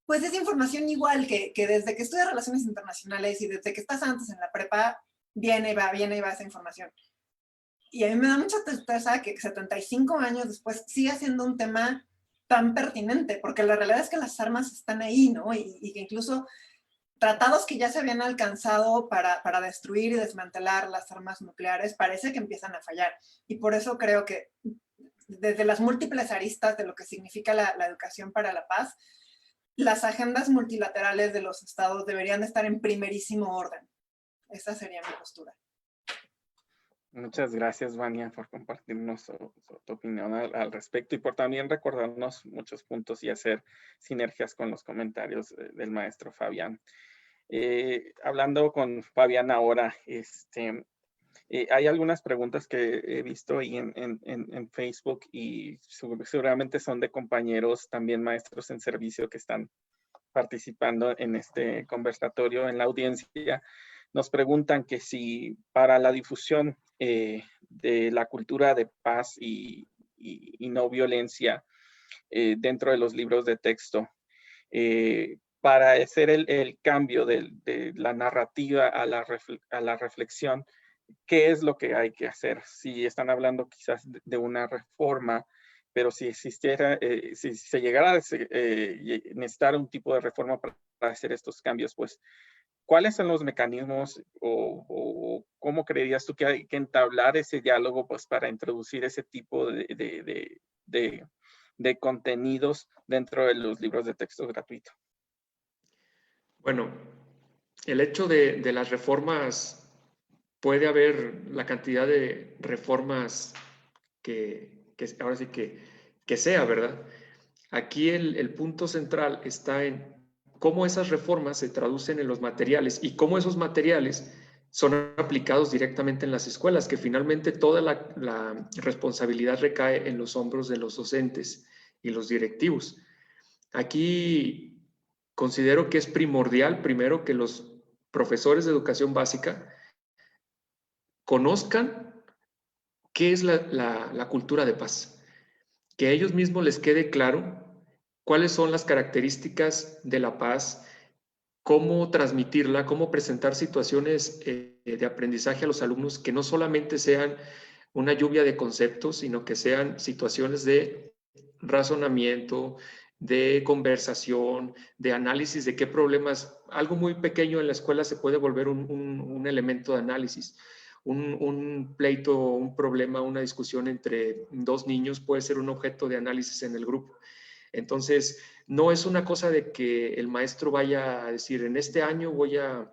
pues es información igual que desde que estudias relaciones internacionales y desde que estás antes en la prepa, viene y va esa información. Y a mí me da mucha tristeza que 75 años después siga siendo un tema tan pertinente, porque la realidad es que las armas están ahí, ¿no? Y que incluso tratados que ya se habían alcanzado para destruir y desmantelar las armas nucleares parece que empiezan a fallar. Y por eso creo que desde las múltiples aristas de lo que significa la educación para la paz, las agendas multilaterales de los estados deberían estar en primerísimo orden. Esa sería mi postura. Muchas gracias, Vania, por compartirnos tu opinión al respecto y por también recordarnos muchos puntos y hacer sinergias con los comentarios del maestro Fabián. Hablando con Fabián ahora, hay algunas preguntas que he visto ahí en Facebook y seguramente son de compañeros, también maestros en servicio que están participando en este conversatorio en la audiencia. Nos preguntan que si para la difusión de la cultura de paz y no violencia dentro de los libros de texto, para hacer el cambio de la narrativa a la reflexión, ¿qué es lo que hay que hacer? Si están hablando quizás de una reforma, pero si existiera, si se llegara a necesitar un tipo de reforma para hacer estos cambios, pues, ¿cuáles son los mecanismos o cómo creerías tú que hay que entablar ese diálogo, pues, para introducir ese tipo de contenidos dentro de los libros de texto gratuito? Bueno, el hecho de las reformas, puede haber la cantidad de reformas que ahora sí que sea, ¿verdad? Aquí el punto central está en cómo esas reformas se traducen en los materiales y cómo esos materiales son aplicados directamente en las escuelas, que finalmente toda la responsabilidad recae en los hombros de los docentes y los directivos. Aquí considero que es primordial, primero, que los profesores de educación básica conozcan qué es la cultura de paz, que a ellos mismos les quede claro cuáles son las características de la paz, cómo transmitirla, cómo presentar situaciones de aprendizaje a los alumnos que no solamente sean una lluvia de conceptos, sino que sean situaciones de razonamiento, de conversación, de análisis de qué problemas, algo muy pequeño en la escuela se puede volver un elemento de análisis. Un pleito, un problema, una discusión entre dos niños puede ser un objeto de análisis en el grupo. Entonces, no es una cosa de que el maestro vaya a decir, en este año voy a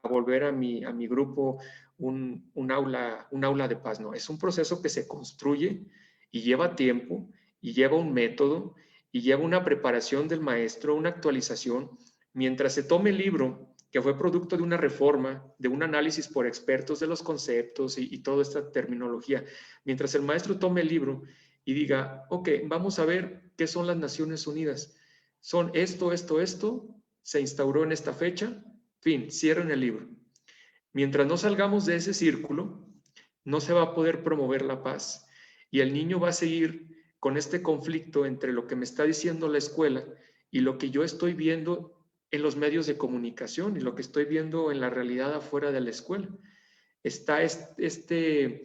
volver a mi grupo un aula de paz. No, es un proceso que se construye y lleva tiempo y lleva un método y lleva una preparación del maestro, una actualización. Mientras se tome el libro, que fue producto de una reforma, de un análisis por expertos de los conceptos y toda esta terminología, mientras el maestro tome el libro y diga, ok, vamos a ver qué son las Naciones Unidas. Son esto, se instauró en esta fecha, fin, cierren el libro. Mientras no salgamos de ese círculo, no se va a poder promover la paz y el niño va a seguir con este conflicto entre lo que me está diciendo la escuela y lo que yo estoy viendo en los medios de comunicación y lo que estoy viendo en la realidad afuera de la escuela. Está este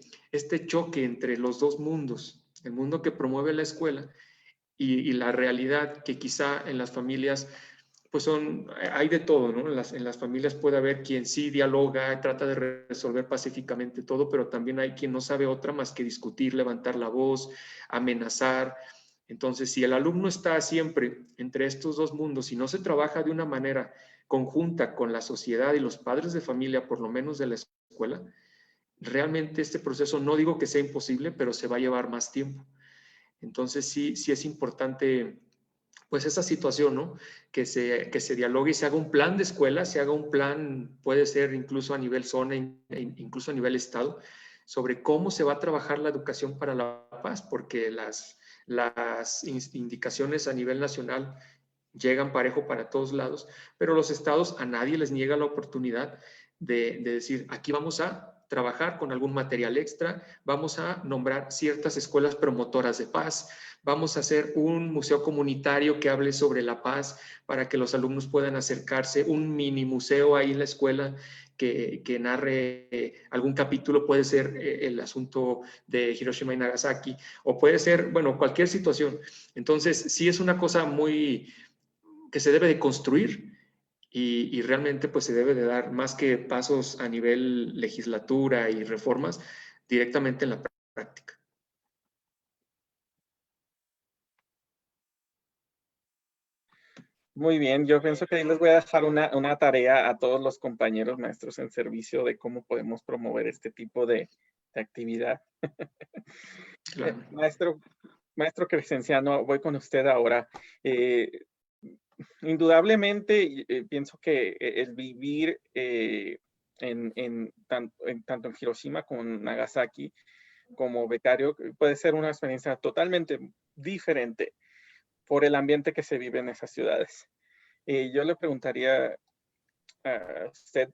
choque entre los dos mundos, el mundo que promueve la escuela y la realidad que quizá en las familias, pues hay de todo, ¿no? En las familias puede haber quien sí dialoga, trata de resolver pacíficamente todo, pero también hay quien no sabe otra más que discutir, levantar la voz, amenazar. Entonces, si el alumno está siempre entre estos dos mundos y no se trabaja de una manera conjunta con la sociedad y los padres de familia, por lo menos de la escuela, realmente este proceso, no digo que sea imposible, pero se va a llevar más tiempo. Entonces, sí es importante, pues, esa situación, ¿no? Que se dialogue y se haga un plan de escuela, se haga un plan, puede ser incluso a nivel zona, incluso a nivel estado, sobre cómo se va a trabajar la educación para la paz, porque las indicaciones a nivel nacional llegan parejo para todos lados, pero los estados a nadie les niega la oportunidad de decir, aquí vamos a trabajar con algún material extra, vamos a nombrar ciertas escuelas promotoras de paz, vamos a hacer un museo comunitario que hable sobre la paz para que los alumnos puedan acercarse, un mini museo ahí en la escuela que narre algún capítulo, puede ser el asunto de Hiroshima y Nagasaki, o puede ser, bueno, cualquier situación. Entonces, sí es una cosa muy que se debe de construir y realmente pues se debe de dar más que pasos a nivel legislatura y reformas, directamente en la práctica. Muy bien, yo pienso que ahí les voy a dejar una tarea a todos los compañeros maestros en servicio de cómo podemos promover este tipo de actividad. Claro. Maestro Crescenciano, voy con usted ahora. Indudablemente, pienso que el vivir tanto en Hiroshima como en Nagasaki como becario puede ser una experiencia totalmente diferente por el ambiente que se vive en esas ciudades. Yo le preguntaría a usted,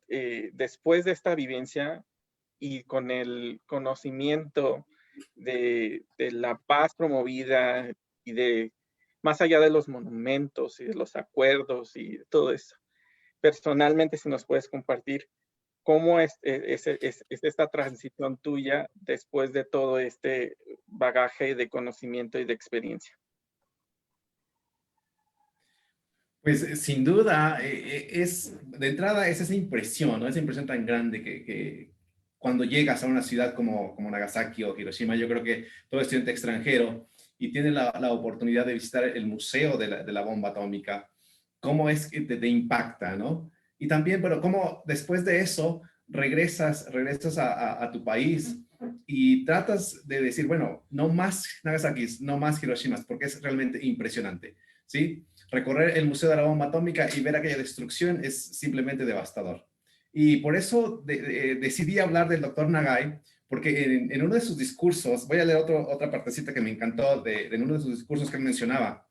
después de esta vivencia y con el conocimiento de la paz promovida y de más allá de los monumentos y de los acuerdos y todo eso, personalmente, si nos puedes compartir cómo es esta transición tuya después de todo este bagaje de conocimiento y de experiencia. Pues sin duda, de entrada es esa impresión, ¿no? Esa impresión tan grande que cuando llegas a una ciudad como Nagasaki o Hiroshima, yo creo que todo estudiante extranjero y tiene la oportunidad de visitar el museo de la bomba atómica, cómo es que te impacta, ¿no? Y también, pero cómo después de eso regresas a tu país y tratas de decir, bueno, no más Nagasakis, no más Hiroshimas, porque es realmente impresionante, ¿sí? Recorrer el Museo de la Bomba Atómica y ver aquella destrucción es simplemente devastador. Y por eso decidí hablar del doctor Nagai, porque en uno de sus discursos, voy a leer otra partecita que me encantó en uno de sus discursos que él mencionaba,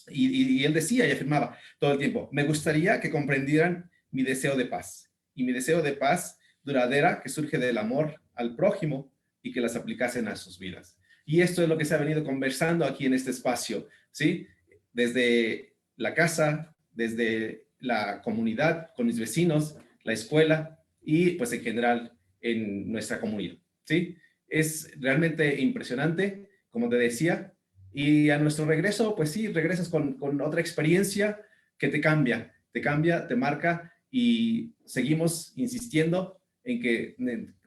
y él decía y afirmaba todo el tiempo, me gustaría que comprendieran mi deseo de paz, y mi deseo de paz duradera que surge del amor al prójimo y que las aplicasen a sus vidas. Y esto es lo que se ha venido conversando aquí en este espacio, ¿sí? Desde la casa, desde la comunidad, con mis vecinos, la escuela y pues en general en nuestra comunidad, ¿sí? Es realmente impresionante, como te decía, y a nuestro regreso, pues sí, regresas con otra experiencia que te cambia, te marca y seguimos insistiendo en que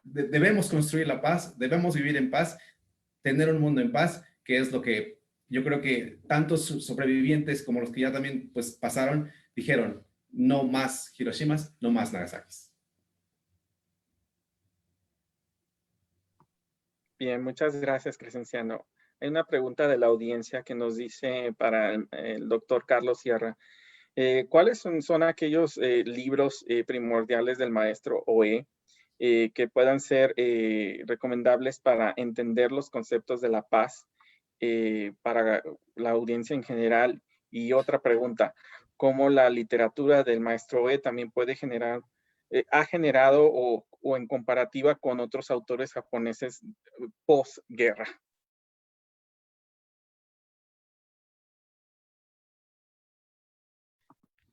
debemos construir la paz, debemos vivir en paz, tener un mundo en paz, que es lo que yo creo que tantos sobrevivientes como los que ya también pues pasaron, dijeron, no más Hiroshimas, no más Nagasakis. Bien, muchas gracias, Crescenciano. Hay una pregunta de la audiencia que nos dice para el doctor Carlos Sierra. ¿Cuáles son aquellos libros primordiales del maestro Oe que puedan ser recomendables para entender los conceptos de la paz para la audiencia en general? Y otra pregunta, ¿cómo la literatura del maestro Oe también puede ha generado o en comparativa con otros autores japoneses postguerra?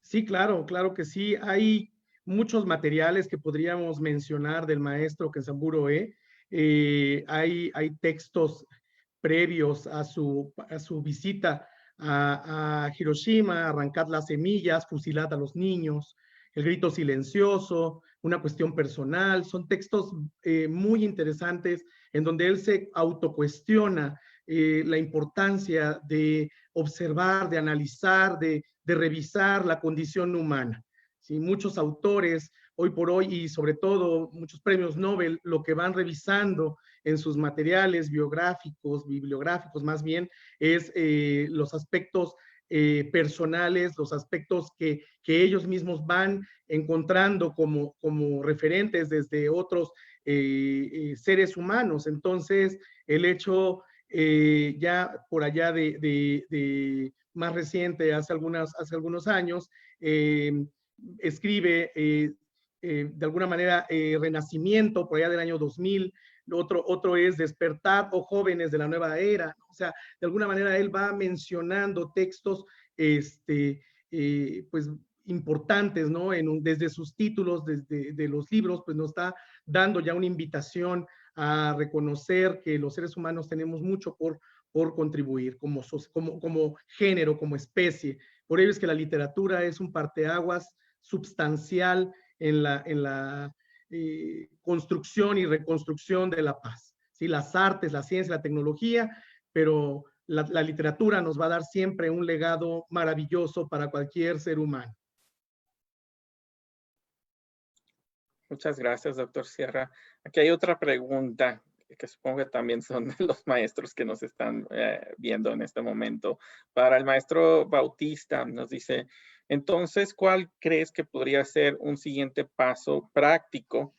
Sí, claro, claro que sí. Hay muchos materiales que podríamos mencionar del maestro Kenzaburo E. Hay textos previos a su visita a Hiroshima, Arrancad las semillas, Fusilad a los niños, El grito silencioso, Una cuestión personal. Son textos muy interesantes en donde él se autocuestiona la importancia de observar, de analizar, de revisar la condición humana. ¿Sí? Muchos autores hoy por hoy y sobre todo muchos premios Nobel lo que van revisando en sus materiales biográficos, bibliográficos más bien, es los aspectos personales, los aspectos que ellos mismos van encontrando como referentes desde otros seres humanos. Entonces, el hecho ya por allá de más reciente, hace algunos años, escribe de alguna manera, Renacimiento, por allá del año 2000. Otro es Despertar o Jóvenes de la Nueva Era. O sea, de alguna manera él va mencionando textos pues importantes, ¿no? Desde sus títulos, desde los libros, pues nos está dando ya una invitación a reconocer que los seres humanos tenemos mucho por contribuir como género, como especie. Por ello es que la literatura es un parteaguas substancial en la construcción y reconstrucción de la paz. ¿Sí? Las artes, la ciencia, la tecnología, pero la literatura nos va a dar siempre un legado maravilloso para cualquier ser humano. Muchas gracias, doctor Sierra. Aquí hay otra pregunta que supongo que también son de los maestros que nos están viendo en este momento. Para el maestro Bautista nos dice, entonces, ¿cuál crees que podría ser un siguiente paso práctico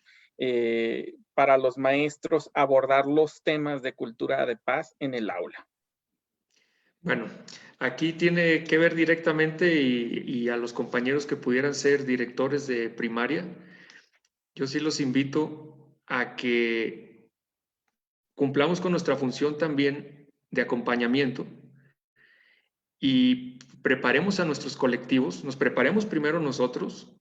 para los maestros abordar los temas de cultura de paz en el aula? Bueno, aquí tiene que ver directamente y a los compañeros que pudieran ser directores de primaria, yo sí los invito a que cumplamos con nuestra función también de acompañamiento y preparemos a nuestros colectivos, nos preparemos primero nosotros,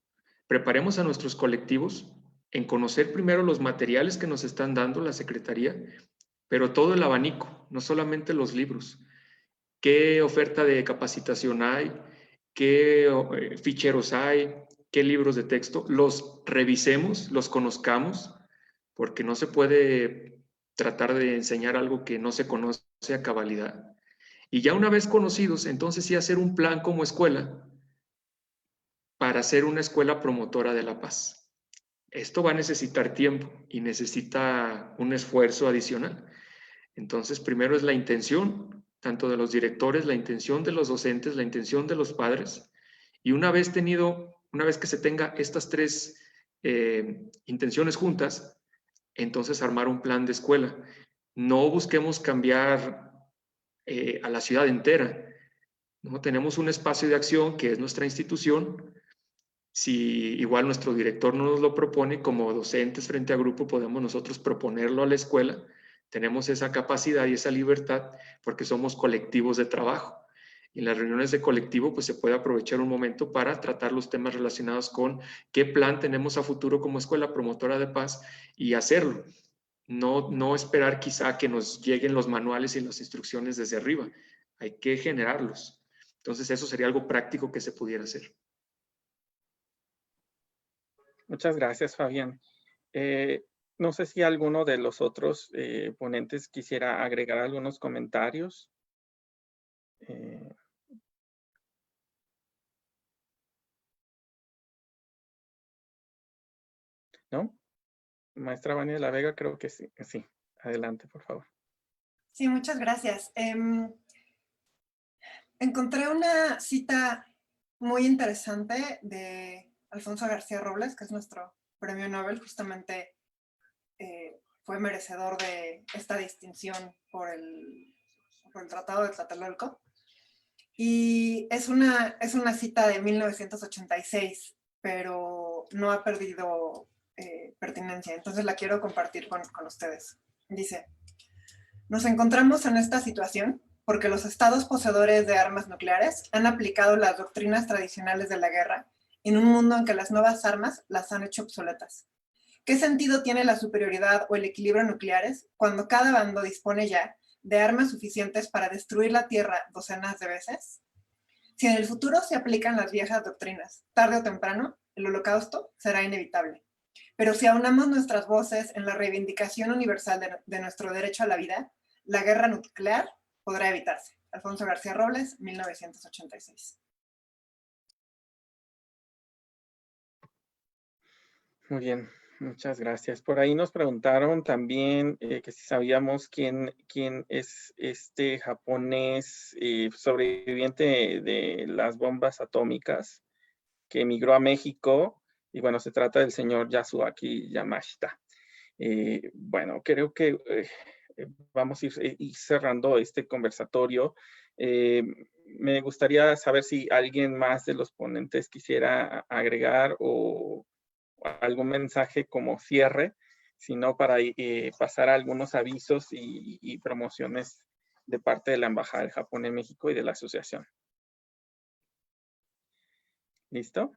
preparemos a nuestros colectivos en conocer primero los materiales que nos están dando la Secretaría, pero todo el abanico, no solamente los libros. ¿Qué oferta de capacitación hay? ¿Qué ficheros hay? ¿Qué libros de texto? Los revisemos, los conozcamos, porque no se puede tratar de enseñar algo que no se conoce a cabalidad. Y ya una vez conocidos, entonces sí hacer un plan como escuela para ser una escuela promotora de la paz. Esto va a necesitar tiempo y necesita un esfuerzo adicional. Entonces, primero es la intención, tanto de los directores, la intención de los docentes, la intención de los padres. Y una vez que se tenga estas tres intenciones juntas, entonces armar un plan de escuela. No busquemos cambiar a la ciudad entera, ¿no? Tenemos un espacio de acción que es nuestra institución. Si igual nuestro director no nos lo propone, como docentes frente a grupo podemos nosotros proponerlo a la escuela. Tenemos esa capacidad y esa libertad porque somos colectivos de trabajo. Y en las reuniones de colectivo pues se puede aprovechar un momento para tratar los temas relacionados con qué plan tenemos a futuro como escuela promotora de paz y hacerlo. No esperar quizá que nos lleguen los manuales y las instrucciones desde arriba. Hay que generarlos. Entonces eso sería algo práctico que se pudiera hacer. Muchas gracias, Fabián. No sé si alguno de los otros ponentes quisiera agregar algunos comentarios. ¿No? Maestra Vania de la Vega, creo que sí. Sí, adelante, por favor. Sí, muchas gracias. Encontré una cita muy interesante de Alfonso García Robles, que es nuestro premio Nobel, justamente fue merecedor de esta distinción por el Tratado de Tlatelolco. Y es una cita de 1986, pero no ha perdido pertinencia, entonces la quiero compartir con ustedes. Dice, nos encontramos en esta situación porque los estados poseedores de armas nucleares han aplicado las doctrinas tradicionales de la guerra en un mundo en que las nuevas armas las han hecho obsoletas. ¿Qué sentido tiene la superioridad o el equilibrio nucleares cuando cada bando dispone ya de armas suficientes para destruir la Tierra docenas de veces? Si en el futuro se aplican las viejas doctrinas, tarde o temprano, el holocausto será inevitable. Pero si aunamos nuestras voces en la reivindicación universal de nuestro derecho a la vida, la guerra nuclear podrá evitarse. Alfonso García Robles, 1986. Muy bien, muchas gracias. Por ahí nos preguntaron también que si sabíamos quién es este japonés sobreviviente de las bombas atómicas que emigró a México. Y bueno, se trata del señor Yasuaki Yamashita. Bueno, creo que vamos a ir cerrando este conversatorio. Me gustaría saber si alguien más de los ponentes quisiera agregar o algún mensaje como cierre, sino para pasar algunos avisos y promociones de parte de la Embajada del Japón en México y de la asociación. ¿Listo?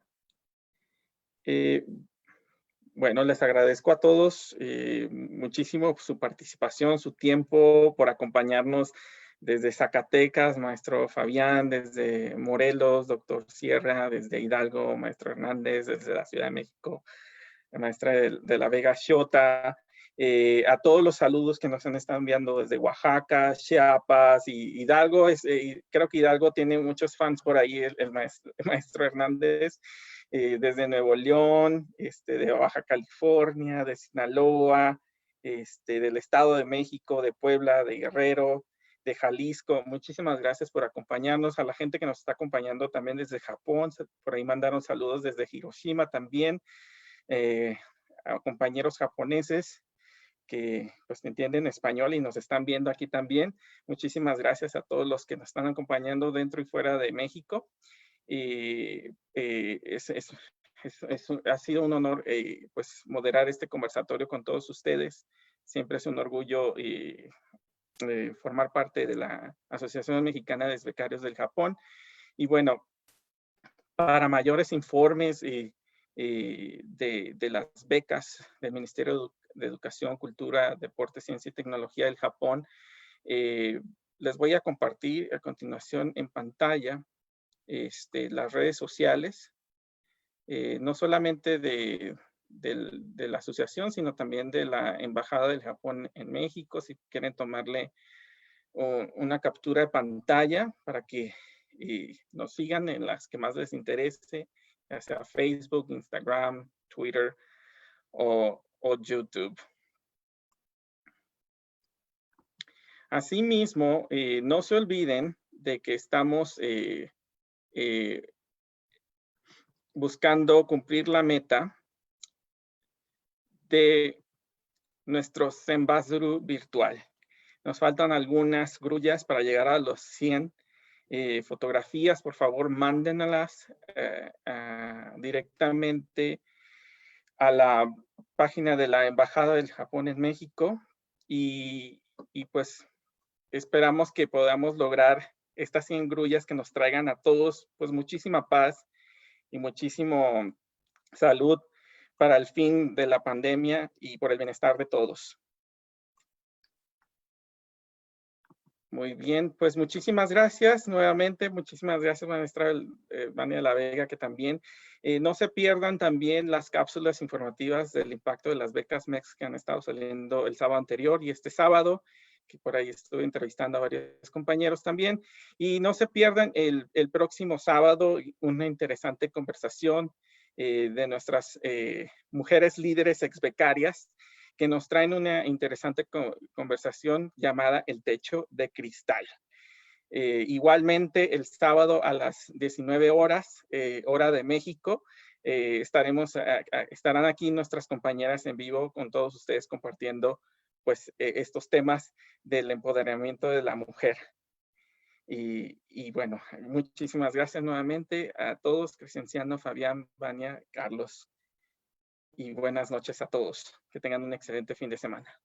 Bueno, les agradezco a todos muchísimo su participación, su tiempo, por acompañarnos desde Zacatecas, maestro Fabián, desde Morelos, doctor Sierra, desde Hidalgo, maestro Hernández, desde la Ciudad de México, la maestra de la Vega Xota, a todos los saludos que nos han estado enviando desde Oaxaca, Chiapas y Hidalgo. Creo que Hidalgo tiene muchos fans por ahí, el maestro Hernández. Desde Nuevo León, de Baja California, de Sinaloa, del Estado de México, de Puebla, de Guerrero, de Jalisco. Muchísimas gracias por acompañarnos. A la gente que nos está acompañando también desde Japón, por ahí mandaron saludos desde Hiroshima también, a compañeros japoneses que pues entienden español y nos están viendo aquí también. Muchísimas gracias a todos los que nos están acompañando dentro y fuera de México. Ha sido un honor pues moderar este conversatorio con todos ustedes. Siempre es un orgullo formar parte de la Asociación Mexicana de Becarios del Japón. Y bueno, para mayores informes de las becas del Ministerio de Educación, Cultura, Deporte, Ciencia y Tecnología del Japón, les voy a compartir a continuación en pantalla las redes sociales, no solamente de la asociación, sino también de la Embajada del Japón en México, si quieren tomarle una captura de pantalla para que nos sigan en las que más les interese, ya sea Facebook, Instagram, Twitter o YouTube. Asimismo, no se olviden de que estamos buscando cumplir la meta de nuestro Zenbazuru virtual. Nos faltan algunas grullas para llegar a los 100 fotografías. Por favor, mándenlas directamente a la página de la Embajada del Japón en México y pues esperamos que podamos lograr estas 100 grullas que nos traigan a todos pues muchísima paz y muchísimo salud para el fin de la pandemia y por el bienestar de todos. Muy bien, pues muchísimas gracias nuevamente. Muchísimas gracias, maestra Vania de la Vega, que también no se pierdan también las cápsulas informativas del impacto de las becas MEX que han estado saliendo el sábado anterior y este sábado, que por ahí estuve entrevistando a varios compañeros también. Y no se pierdan el próximo sábado una interesante conversación de nuestras mujeres líderes ex becarias, que nos traen una interesante conversación llamada El Techo de Cristal. Igualmente, el sábado a las 19 horas, hora de México, estarán aquí nuestras compañeras en vivo con todos ustedes compartiendo pues, estos temas del empoderamiento de la mujer. Y bueno, muchísimas gracias nuevamente a todos, Crescenciano, Fabián, Vania, Carlos. Y buenas noches a todos. Que tengan un excelente fin de semana.